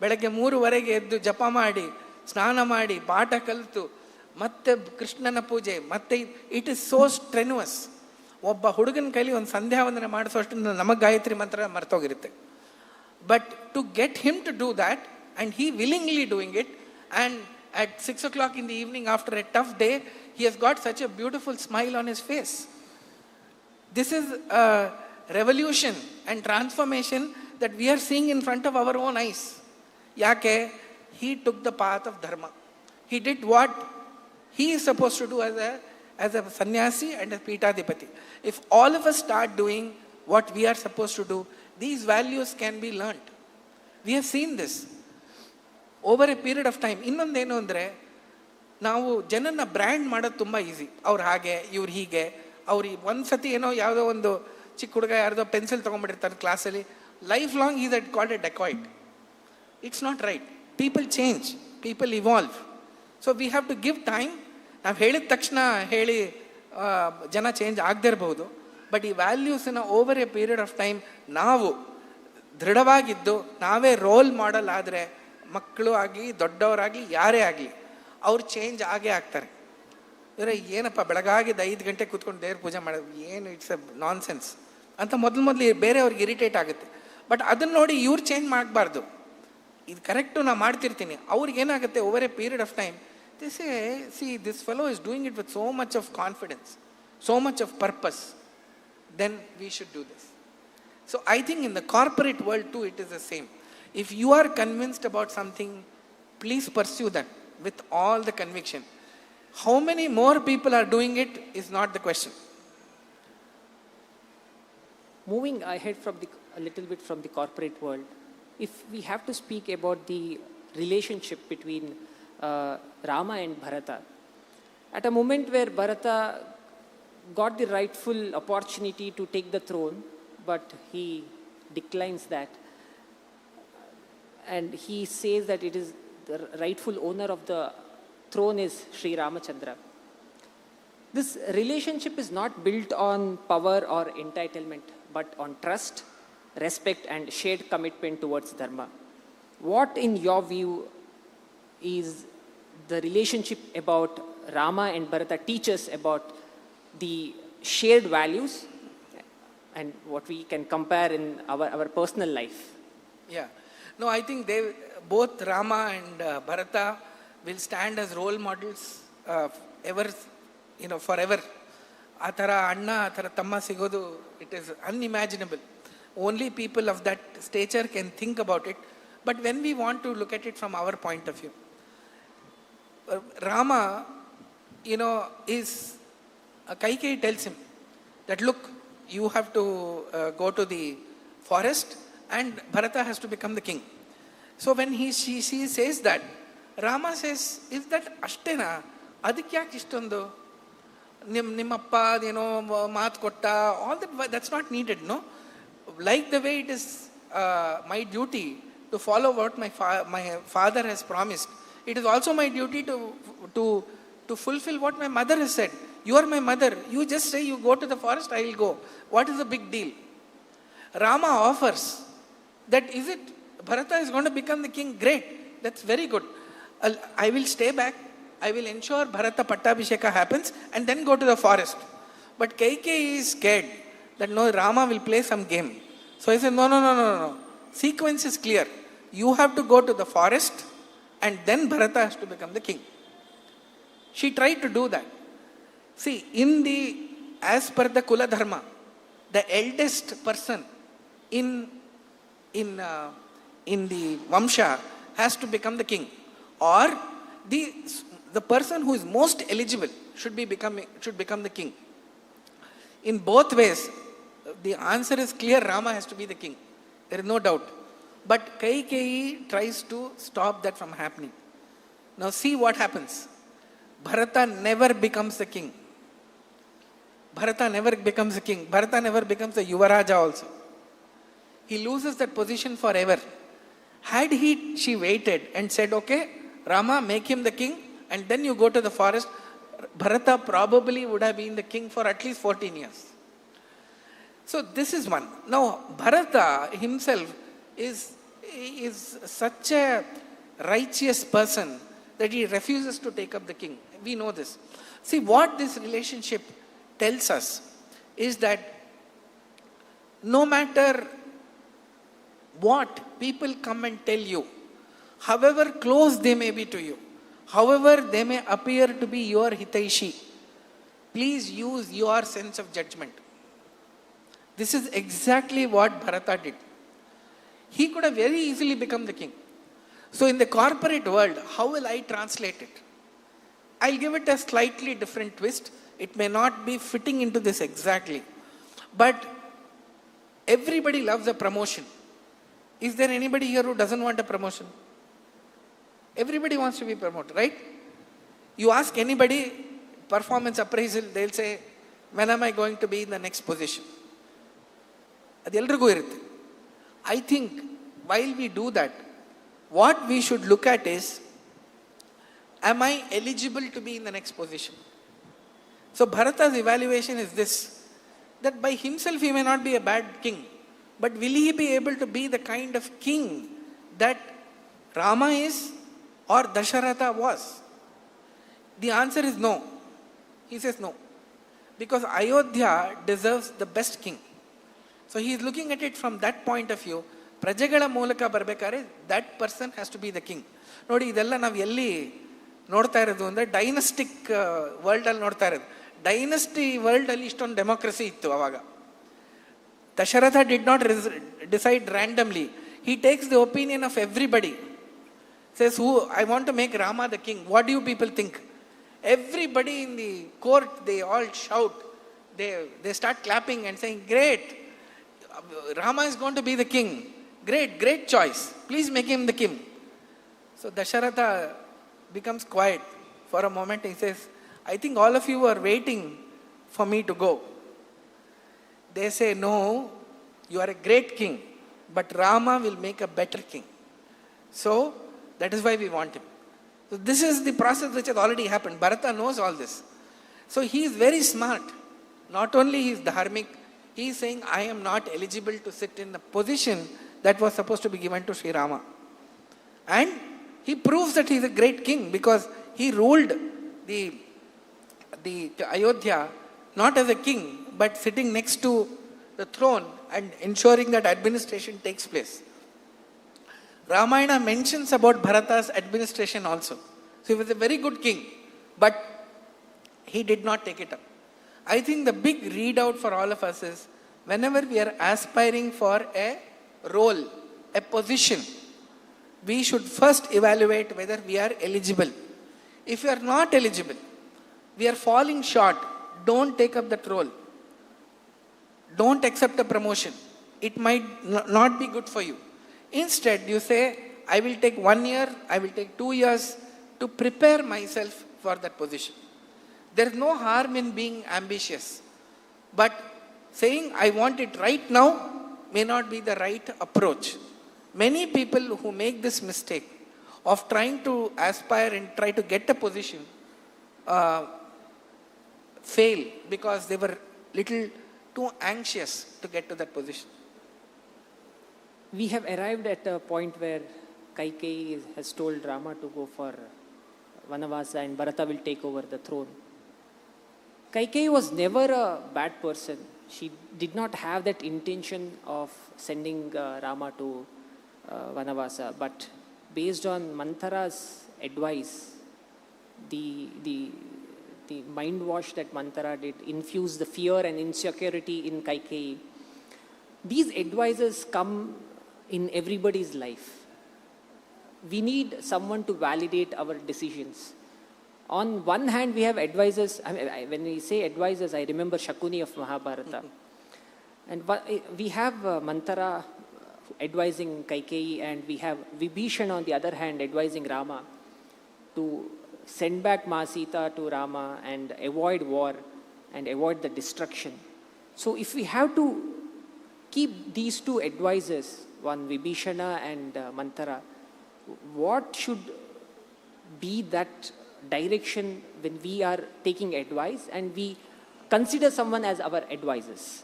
ಬೆಳಗ್ಗೆ 3:30 ಎದ್ದು ಜಪ ಮಾಡಿ, ಸ್ನಾನ ಮಾಡಿ, ಪಾಠ ಕಲಿತು, ಮತ್ತೆ ಕೃಷ್ಣನ ಪೂಜೆ, ಮತ್ತೆ ಇಟ್ ಈಸ್ ಸೋ ಸ್ಟ್ರೆನ್ಯುವಸ್. ಒಬ್ಬ ಹುಡುಗನ ಕೈಲಿ ಒಂದು ಸಂಧ್ಯಾ ವಂದನೆ ಮಾಡಿಸೋಷ್ಟು ನಮಗೆ ಗಾಯತ್ರಿ ಮಂತ್ರ ಮರ್ತೋಗಿರುತ್ತೆ. But to get him to do that, and he willingly doing it, and at 6 o'clock in the evening after a tough day, he has got such a beautiful smile on his face. This is a revolution and transformation that we are seeing in front of our own eyes. Yake? He took the path of Dharma. He did what he is supposed to do as a sannyasi and a Pitadipati. If all of us start doing what we are supposed to do, these values can be learnt. We have seen this over a period of time. ಇನ್ನೊಂದೇನು ಅಂದರೆ, ನಾವು ಜನನ brand ಮಾಡೋದು ತುಂಬ easy. ಅವ್ರು ಹಾಗೆ, ಇವ್ರು ಹೀಗೆ. ಅವ್ರು ಒಂದು ಸತಿ ಏನೋ ಯಾವುದೋ ಒಂದು ಚಿಕ್ಕ ಹುಡುಗ ಯಾರ್ದೋ ಪೆನ್ಸಿಲ್ ತೊಗೊಂಡ್ಬಿಟ್ಟಿರ್ತಾರೆ ಕ್ಲಾಸಲ್ಲಿ, life long is at called a dacoit. It's not right. People change, people evolve. So we have to give time. ನಾವು ಹೇಳಿದ ತಕ್ಷಣ ಹೇಳಿ ಜನ ಚೇಂಜ್ ಆಗದೇ ಇರಬಹುದು. ಬಟ್ ಈ ವ್ಯಾಲ್ಯೂಸನ್ನ over a period of time ನಾವು ದೃಢವಾಗಿದ್ದು ನಾವೇ ರೋಲ್ ಮಾಡಲ್ ಆದರೆ, ಮಕ್ಕಳು ಆಗಲಿ ದೊಡ್ಡವರಾಗಲಿ ಯಾರೇ ಆಗಲಿ, ಅವ್ರು ಚೇಂಜ್ ಆಗೇ ಆಗ್ತಾರೆ. ಇವರೇ ಏನಪ್ಪ ಬೆಳಗಾಗಿದ್ದು 5 ಗಂಟೆ ಕೂತ್ಕೊಂಡು ದೇವ್ರ ಪೂಜೆ ಮಾಡೋದು ಏನು, ಇಟ್ಸ್ ಎ ನಾನ್ ಸೆನ್ಸ್ ಅಂತ ಮೊದಲು ಬೇರೆಯವ್ರಿಗೆ ಇರಿಟೇಟ್ ಆಗುತ್ತೆ. ಬಟ್ ಅದನ್ನು ನೋಡಿ ಇವ್ರು ಚೇಂಜ್ ಮಾಡಬಾರ್ದು. ಇದು ಕರೆಕ್ಟು, ನಾನು ಮಾಡ್ತಿರ್ತೀನಿ. ಅವ್ರಿಗೇನಾಗುತ್ತೆ, over a period of time this this fellow is doing it with so much of confidence, so much of purpose, then we should do this. So I think in the corporate world to it is the same. If you are convinced about something, please pursue that with all the conviction. How many more people are doing it is not the question. Moving ahead a little bit from the corporate world, if we have to speak about the relationship between Rama and Bharata, at a moment where Bharata got the rightful opportunity to take the throne, but he declines that. And he says that it is the rightful owner of the throne is Sri Ramachandra. This relationship is not built on power or entitlement, but on trust, respect, and shared commitment towards Dharma. What, in your view, is the relationship about Rama and Bharata teaches about the shared values and what we can compare in our personal life? Yeah. No, I think both Rama and Bharata will stand as role models ever, forever. Athara Anna, Athara Tamma Sigodu, it is unimaginable. Only people of that stature can think about it. But when we want to look at it from our point of view, Rama, is Kaikeyi tells him that, look, you have to go to the forest and Bharata has to become the king. So when she says that, Rama says, is that ashtena? Adikyak ishtondo? Nimmappa, maat kotta, all that's not needed, no? Like the way it is my duty to follow what my father has promised, it is also my duty to fulfill what my mother has said. You are my mother. You just say you go to the forest, I will go. What is the big deal? Rama offers that, is it Bharata is going to become the king? Great. That's very good. I will stay back. I will ensure Bharata Pattabhisheka happens and then go to the forest. But Kaikeyi is scared that no, Rama will play some game. So he said, no. Sequence is clear. You have to go to the forest and then Bharata has to become the king. She tried to do that. See, as per the Kula Dharma, the eldest person in the Vamsha has to become the king. Or the person who is most eligible should become the king. In both ways, the answer is clear, Rama has to be the king. There is no doubt. But Kaikeyi tries to stop that from happening. Now see what happens. Bharata never becomes the king. Bharata never becomes the king. Bharata never becomes the Yuvaraja also. He loses that position forever. Had she waited and said, okay, Rama, make him the king and then you go to the forest, Bharata probably would have been the king for at least 14 years. So this is one. Now Bharata himself is such a righteous person that he refuses to take up the king. We know this. See, what this relationship tells us is that no matter what people come and tell you, however close they may be to you, however they may appear to be your hitaishi, please use your sense of judgment. This is exactly what Bharata did. He could have very easily become the king. So in the corporate world, how will I translate it? I'll give it a slightly different twist. It may not be fitting into this exactly. But everybody loves a promotion. Is there anybody here who doesn't want a promotion? Everybody wants to be promoted, right? You ask anybody, performance appraisal, they'll say, when am I going to be in the next position? I think while we do that, what we should look at is, am I eligible to be in the next position? So Bharata's evaluation is this, that by himself he may not be a bad king, but will he be able to be the kind of king that Rama is or Dasharatha was? The answer is no. He says no. Because Ayodhya deserves the best king. So he is looking at it from that point of view. Prajagala ಮೂಲಕ ಬರಬೇಕಾದ್ರೆ that person has to be the king. ನೋಡಿ ಇದೆಲ್ಲ ನಾವು ಎಲ್ಲಿ ನೋಡ್ತಾ ಇರೋದು ಅಂದರೆ ಡೈನಸ್ಟಿಕ್ ವರ್ಲ್ಡಲ್ಲಿ ನೋಡ್ತಾ ಇರೋದು. ಡೈನಸ್ಟಿ ವರ್ಲ್ಡಲ್ಲಿ ಇಷ್ಟೊಂದು ಡೆಮೋಕ್ರಸಿ ಇತ್ತು ಅವಾಗ. Dasharatha did not decide randomly. He takes the opinion of everybody. Says, I want to make Rama the king. What do you people think? Everybody in the court, they all shout. They start clapping and saying, great. Rama is going to be the king. Great choice. Please make him the king. So Dasharatha becomes quiet for a moment. He says, I think all of you are waiting for me to go. They say, no, you are a great king, but Rama will make a better king. So that is why we want him. So this is the process which has already happened. Bharata knows all this. So he is very smart. Not only he is dharmic, he is saying, I am not eligible to sit in the position that was supposed to be given to Sri Rama. And he proves that he is a great king because he ruled the Ayodhya not as a king, but sitting next to the throne and ensuring that administration takes place. Ramayana mentions about Bharata's administration also. So he was a very good king, but he did not take it up. I think the big readout for all of us is whenever we are aspiring for a role, a position, we should first evaluate whether we are eligible. If we are not eligible, we are falling short, don't take up that role. Don't accept a promotion. It might not be good for you. Instead, you say, I will take 1 year, I will take 2 years to prepare myself for that position. There is no harm in being ambitious. But saying, I want it right now may not be the right approach. Many people who make this mistake of trying to aspire and try to get a position fail because they were little too anxious to get to that position. We have arrived at a point where Kaikeyi has told Rama to go for Vanavasa and Bharata will take over the throne. Kaikeyi was never a bad person. She did not have that intention of sending Rama to Vanavasa, but based on Manthara's advice, the mind wash that Manthara did infuse the fear and insecurity in Kaikeyi. These advisors come in everybody's life. We need someone to validate our decisions. On one hand, we have advisors. When we say advisors, I remember Shakuni of Mahabharata. And we have Manthara advising Kaikeyi, and we have Vibhishan on the other hand advising Rama to send back Ma Sita to Rama and avoid war and avoid the destruction. So if we have to keep these two advisors, one Vibhishana and Manthara, what should be that direction when we are taking advice and we consider someone as our advisors?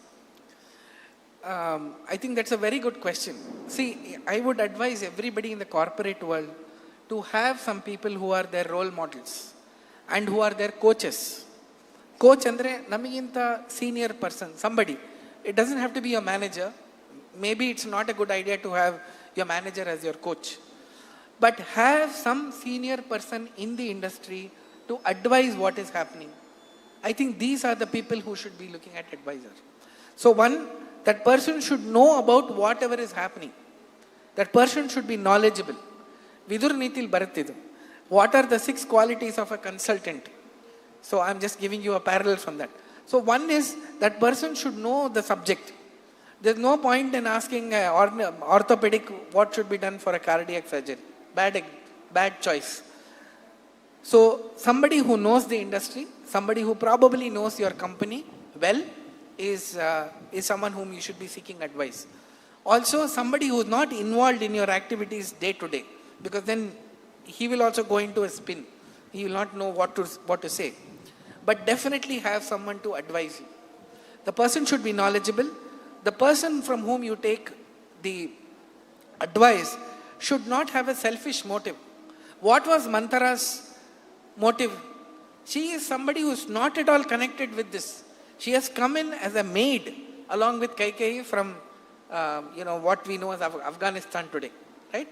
I think that's a very good question. See, I would advise everybody in the corporate world to have some people who are their role models and who are their coaches. Coach andre namiginta senior person, somebody. It doesn't have to be your manager. Maybe it's not a good idea to have your manager as your coach. But have some senior person in the industry to advise what is happening. I think these are the people who should be looking at advisor. So one, that person should know about whatever is happening. That person should be knowledgeable. Vidur Nitil Bharatidu. What are the 6 qualities of a consultant? So I'm just giving you a parallel from that. So one is that person should know the subject. There's no point in asking orthopedic what should be done for a cardiac surgery. Bad choice. So somebody who knows the industry, somebody who probably knows your company well is someone whom you should be seeking advice. Also somebody who is not involved in your activities day to day, because then he will also go into a spin. He will not know what to say. But definitely have someone to advise you. The person should be knowledgeable. The person from whom you take the advice should not have a selfish motive. What was Manthara's motive? She is somebody who is not at all connected with this. She has come in as a maid along with Kaikeyi from what we know as Afghanistan today, right?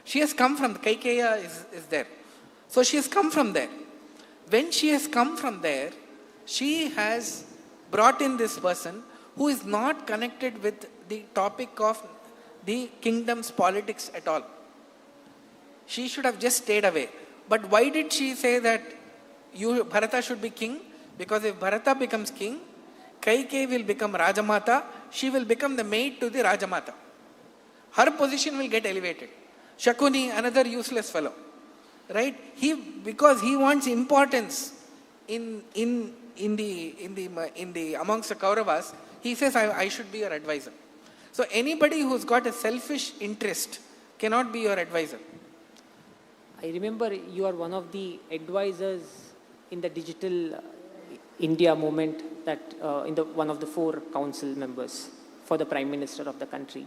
She has come from, Kaikeya is there. So she has come from there. When she has come from there, she has brought in this person who is not connected with the topic of the kingdom's politics at all. She should have just stayed away. But why did she say that Bharata should be king? Because if Bharata becomes king, Kaikeyi will become Rajamata, she will become the maid to the Rajamata. Her position will get elevated. Shakuni, another useless fellow, right? Because he wants importance in the amongst the Kauravas, he says, I should be your advisor. So anybody who's got a selfish interest cannot be your advisor. I remember you are one of the advisors in the digital India movement that in the one of the 4 council members for the Prime Minister of the country.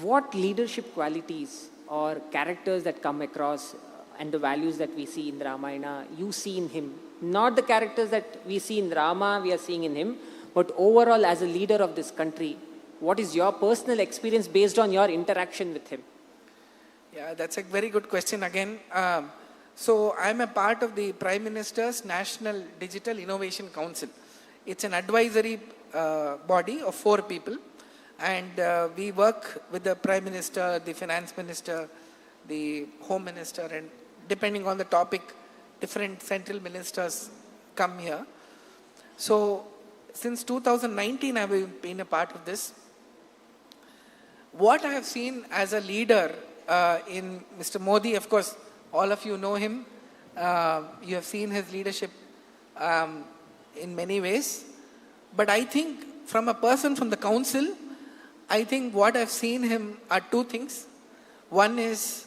What leadership qualities or characters that come across and the values that we see in Ramayana, you see in him? Not the characters that we see in Rama, we are seeing in him, but overall as a leader of this country, what is your personal experience based on your interaction with him? Yeah, that's a very good question again. So I'm a part of the Prime Minister's National Digital Innovation Council. It's an advisory body of 4 people, and we work with the Prime Minister, the Finance Minister, the Home Minister, and depending on the topic, different central ministers come here. So since 2019, I've been a part of this. What I have seen as a leader in Mr. Modi, of course, all of you know him. You have seen his leadership in many ways. But I think from a person from the council, I think what I've seen him are 2 things. One is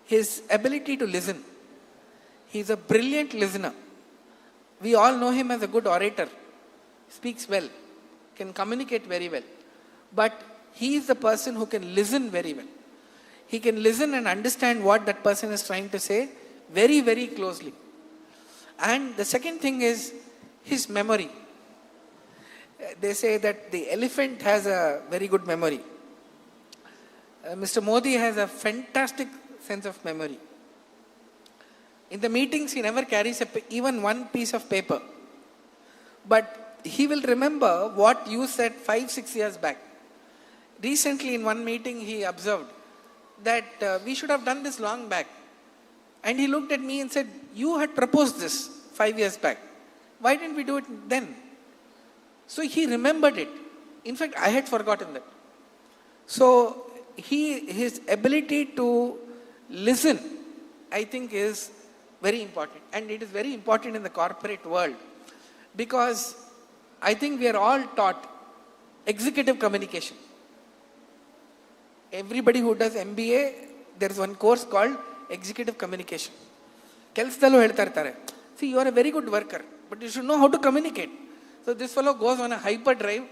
his ability to listen. He's a brilliant listener. We all know him as a good orator, speaks well, can communicate very well. But he is the person who can listen very well. He can listen and understand what that person is trying to say very, very closely. And the second thing is his memory. They say that the elephant has a very good memory. Mr. Modi has a fantastic sense of memory. In the meetings, he never carries even one piece of paper. But he will remember what you said 5-6 years back. Recently, in one meeting, he observed that we should have done this long back. And he looked at me and said, you had proposed this 5 years back. Why didn't we do it then? So he remembered it. In fact, I had forgotten that. So his ability to listen, I think, is very important. And it is very important in the corporate world. Because I think we are all taught executive communication. Everybody who does MBA, there is one course called executive communication. ಕೆಲಸದಲ್ಲೂ ಹೇಳ್ತಾ ಇರ್ತಾರೆ, see, you are a very good worker, but you should know how to communicate. So this fellow goes on a hyperdrive,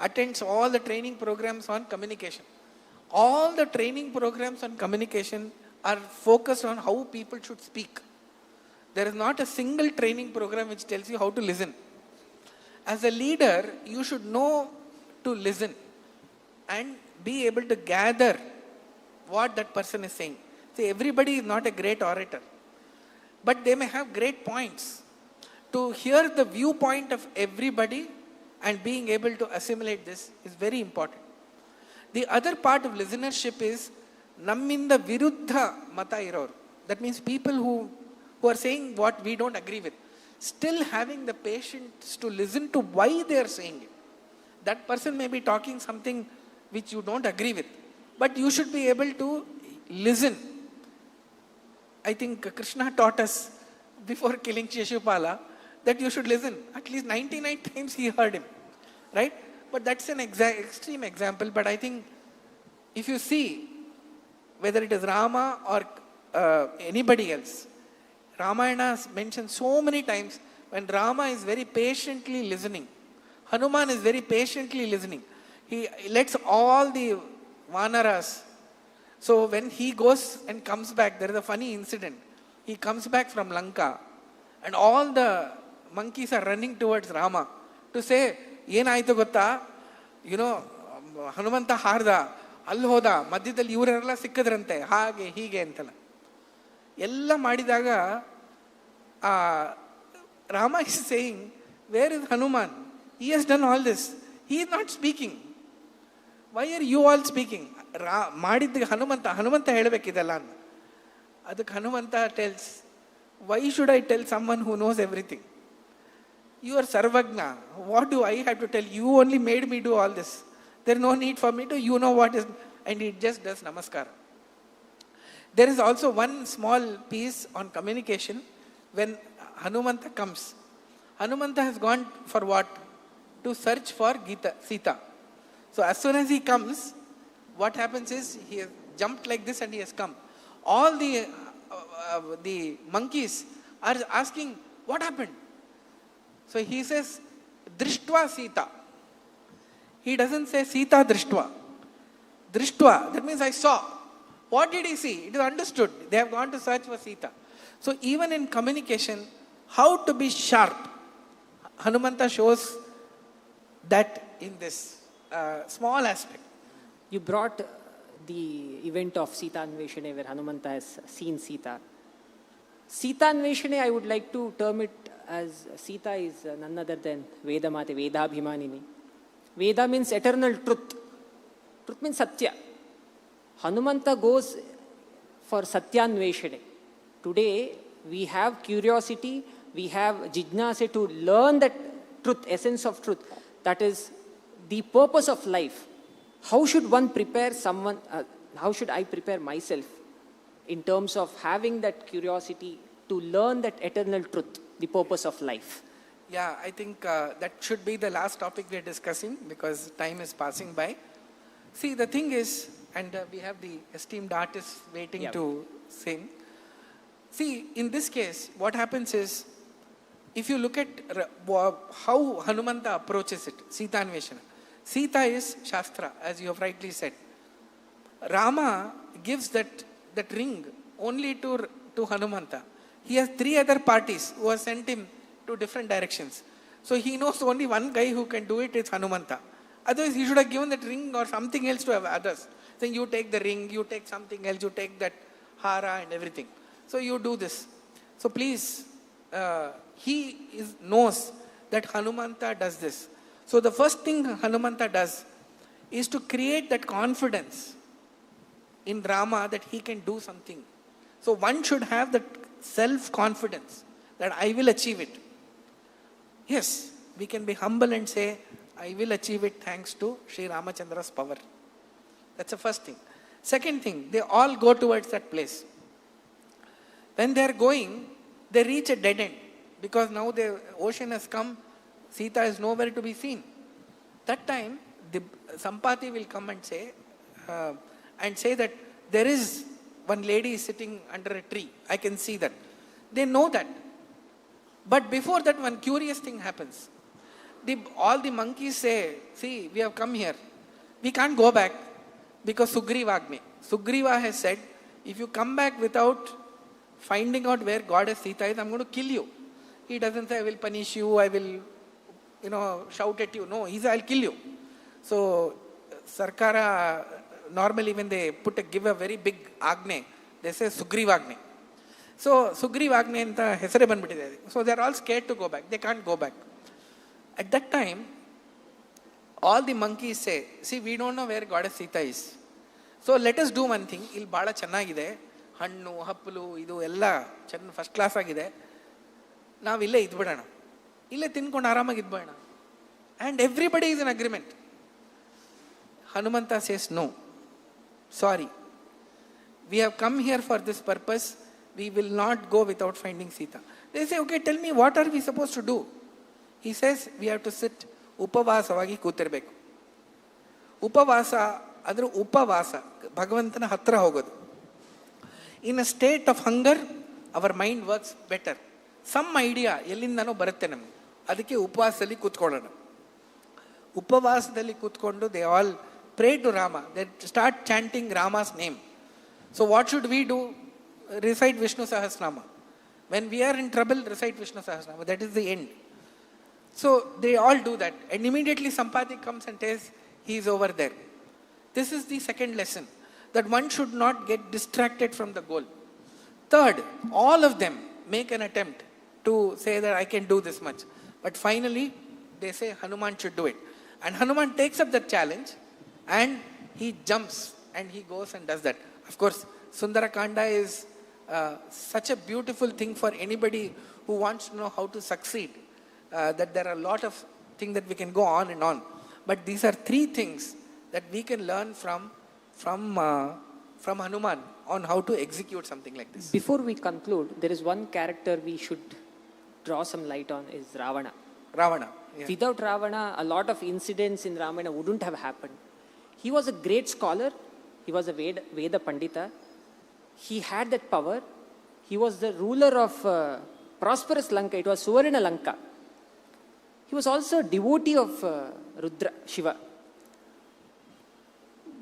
attends all the training programs on communication. All the training programs on communication are focused on how people should speak. There is not a single training program which tells you how to listen. As a leader, you should know to listen and be able to gather what that person is saying. See, everybody is not a great orator, but they may have great points. To hear the viewpoint of everybody and being able to assimilate this is very important. The other part of listenership is namminda viruddha mata iroru. That means people who are saying what we don't agree with, still having the patience to listen to why they are saying it. That person may be talking something which you don't agree with, but you should be able to listen. I think Krishna taught us before killing Shishupala that you should listen. At least 99 times he heard him, right? But that's an extreme example. But I think if you see, whether it is Rama or anybody else, Ramayana mentioned so many times when Rama is very patiently listening. Hanuman is very patiently listening. He lets all the Vanaras. So when he goes and comes back, there is a funny incident. He comes back from Lanka and all the monkeys are running towards Rama to say, ಏನಾಯ್ತು ಗೊತ್ತಾ, ಹನುಮಂತ ಹಾರ್ದ, ಅಲ್ಲಿ ಹೋದ, ಮಧ್ಯದಲ್ಲಿ ಇವರೆಲ್ಲ ಸಿಕ್ಕಿದ್ರಂತೆ, ಹಾಗೆ ಹೀಗೆ ಅಂತಲ್ಲ. ಎಲ್ಲ ಮಾಡಿದಾಗ Rama is saying, where is Hanuman? He has done all this. He is not speaking. Why are you all speaking? ಮಾಡಿದ್ದ ಹನುಮಂತ ಹೇಳಬೇಕಿದಲ್ಲ. ಅದಕ್ಕೆ Hanumantha tells, why should I tell someone who knows everything? You are Sarvagna. What do I have to tell? You only made me do all this. There is no need for me to, you know what is, and it just does namaskar. There is also one small piece on communication when Hanumanta comes. Hanumanta has gone for what? To search for Sita. So as soon as he comes, what happens is he has jumped like this and he has come. All the monkeys are asking, what happened? So he says, Drishtva Sita. He doesn't say Sita Drishtva. Drishtva, that means I saw. What did he see? It is understood. They have gone to search for Sita. So even in communication, how to be sharp, Hanumanta shows that in this small aspect. You brought the event of Sita Anveshane where Hanumanta has seen Sita. Sita Anveshane, I would like to term it as Sita is none other than Vedamate, Vedabhimanini. Veda means eternal truth. Truth means Satya. Hanumanta goes for Satyanveshane. Today, we have curiosity, we have jijnasa to learn that truth, essence of truth. That is the purpose of life. How should one prepare someone, how should I prepare myself in terms of having that curiosity to learn that eternal truth, the purpose of life? Yeah, I think that should be the last topic we are discussing because time is passing by. See, the thing is, and we have the esteemed artist waiting to sing. See, in this case, what happens is, if you look at how Hanumanta approaches it, Sita Anveshana. Sita is Shastra, as you have rightly said. Rama gives that ring only to Hanumanta. He has 3 other parties who have sent him to different directions. So he knows only one guy who can do it is Hanumanta. Otherwise, he should have given that ring or something else to have others. Saying, you take the ring, you take something else, you take that hara and everything. So you do this. So please, he knows that Hanumanta does this. So the first thing Hanumanta does is to create that confidence in Rama that he can do something. So one should have that self-confidence that I will achieve it. Yes, we can be humble and say, I will achieve it thanks to Sri Ramachandra's power. That's the first thing. Second thing, they all go towards that place. When they are going, they reach a dead end. Because now the ocean has come, Sita is nowhere to be seen. That time, the Sampati will come and say that there is one lady sitting under a tree. I can see that. They know that. But before that, one curious thing happens. All the monkeys say, see, we have come here. We can't go back because Sugriva Agni. Sugriva has said, if you come back without finding out where Goddess Sita is, I'm going to kill you. He doesn't say, I will punish you, I will, shout at you. No, he says, I'll kill you. So, Sarkara, normally when they give a very big Agni, they say Sugriva Agni. So, Sugriva Agni anta hesare banbitide. So, they are all scared to go back. They can't go back. At that time, all the monkeys say, see, we don't know where Goddess Sita is. So, let us do one thing. Il bala channagide. ಹಣ್ಣು ಹಪ್ಪಲು ಇದು ಎಲ್ಲ ಚೆನ್ನ first class ಆಗಿದೆ, ನಾವಿಲ್ಲೇ ಇದ್ಬಿಡೋಣ, ಇಲ್ಲೇ ತಿನ್ಕೊಂಡು ಆರಾಮಾಗಿ ಇದ್ಬಿಡೋಣ. And everybody is in agreement. Hanumanta says no, sorry, we have come here for this purpose, we will not go without finding Sita. They say, okay, tell me what are we suppose to do? He says, we have to sit, ಉಪವಾಸವಾಗಿ ಕೂತಿರ್ಬೇಕು. ಉಪವಾಸ ಅಂದರೆ ಉಪವಾಸ, ಭಗವಂತನ ಹತ್ರ ಹೋಗೋದು. In a state of hunger, our mind works better. Some idea ಎಲ್ಲಿಂದನೋ ಬರುತ್ತೆ ನಮಗೆ, ಅದಕ್ಕೆ ಉಪವಾಸದಲ್ಲಿ ಕೂತ್ಕೊಳ್ಳೋಣ. ಉಪವಾಸದಲ್ಲಿ ಕೂತ್ಕೊಂಡು they all pray to Rama. They start chanting Rama's name. So what should we do? Recite Vishnu Sahasranama. When we are in trouble, recite Vishnu Sahasranama. That is the end. So they all do that. And immediately Sampati comes and says, he is over there. This is the second lesson. That one should not get distracted from the goal. Third, all of them make an attempt to say that I can do this much. But finally, they say Hanuman should do it. And Hanuman takes up that challenge and he jumps and he goes and does that. Of course, Sundarakanda is such a beautiful thing for anybody who wants to know how to succeed. That there are a lot of things that we can go on and on. But these are 3 things that we can learn from Hanuman on how to execute something like this. Before we conclude, there is one character we should draw some light on, is Ravana. Ravana. Yeah. Without Ravana, a lot of incidents in Ramayana wouldn't have happened. He was a great scholar. He was a Veda Pandita. He had that power. He was the ruler of prosperous Lanka. It was Suvarna Lanka. He was also a devotee of Rudra, Shiva.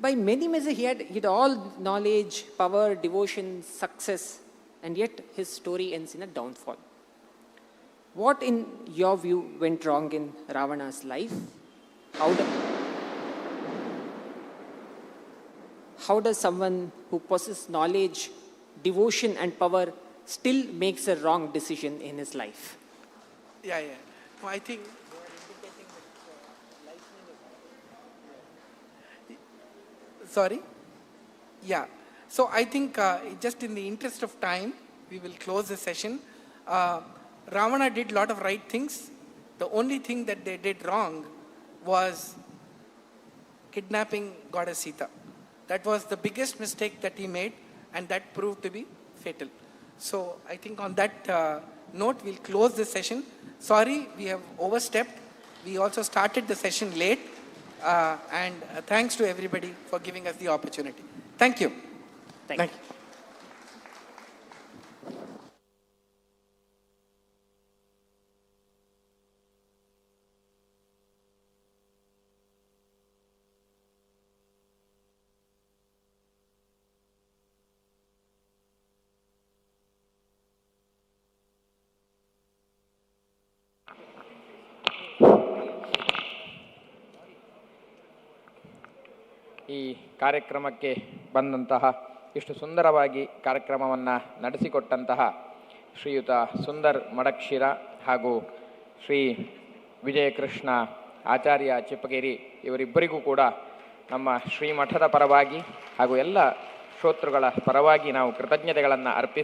By many measures, he had all knowledge, power, devotion, success, and yet his story ends in a downfall. What, in your view, went wrong in Ravana's life? How does someone who possesses knowledge, devotion, and power still makes a wrong decision in his life? Yeah. No, I think. Sorry? Yeah. So I think just in the interest of time, we will close the session. Ravana did a lot of right things. The only thing that they did wrong was kidnapping goddess Sita. That was the biggest mistake that he made, and that proved to be fatal. So I think on that note, we'll close this session. Sorry, we have overstepped. We also started the session late. And thanks to everybody for giving us the opportunity. Thank you. Thank you. ಈ ಕಾರ್ಯಕ್ರಮಕ್ಕೆ ಬಂದಂತಹ, ಇಷ್ಟು ಸುಂದರವಾಗಿ ಕಾರ್ಯಕ್ರಮವನ್ನು ನಡೆಸಿಕೊಟ್ಟಂತಹ ಶ್ರೀಯುತ ಸುಂದರ್ ಮಡಕ್ಷಿರ ಹಾಗೂ ಶ್ರೀ ವಿಜಯ ಕೃಷ್ಣ ಆಚಾರ್ಯ ಚಿಪ್ಪಗಿರಿ ಇವರಿಬ್ಬರಿಗೂ ಕೂಡ ನಮ್ಮ ಶ್ರೀಮಠದ ಪರವಾಗಿ ಹಾಗೂ ಎಲ್ಲ ಶ್ರೋತೃಗಳ ಪರವಾಗಿ ನಾವು ಕೃತಜ್ಞತೆಗಳನ್ನು ಅರ್ಪಿಸ್ತಾ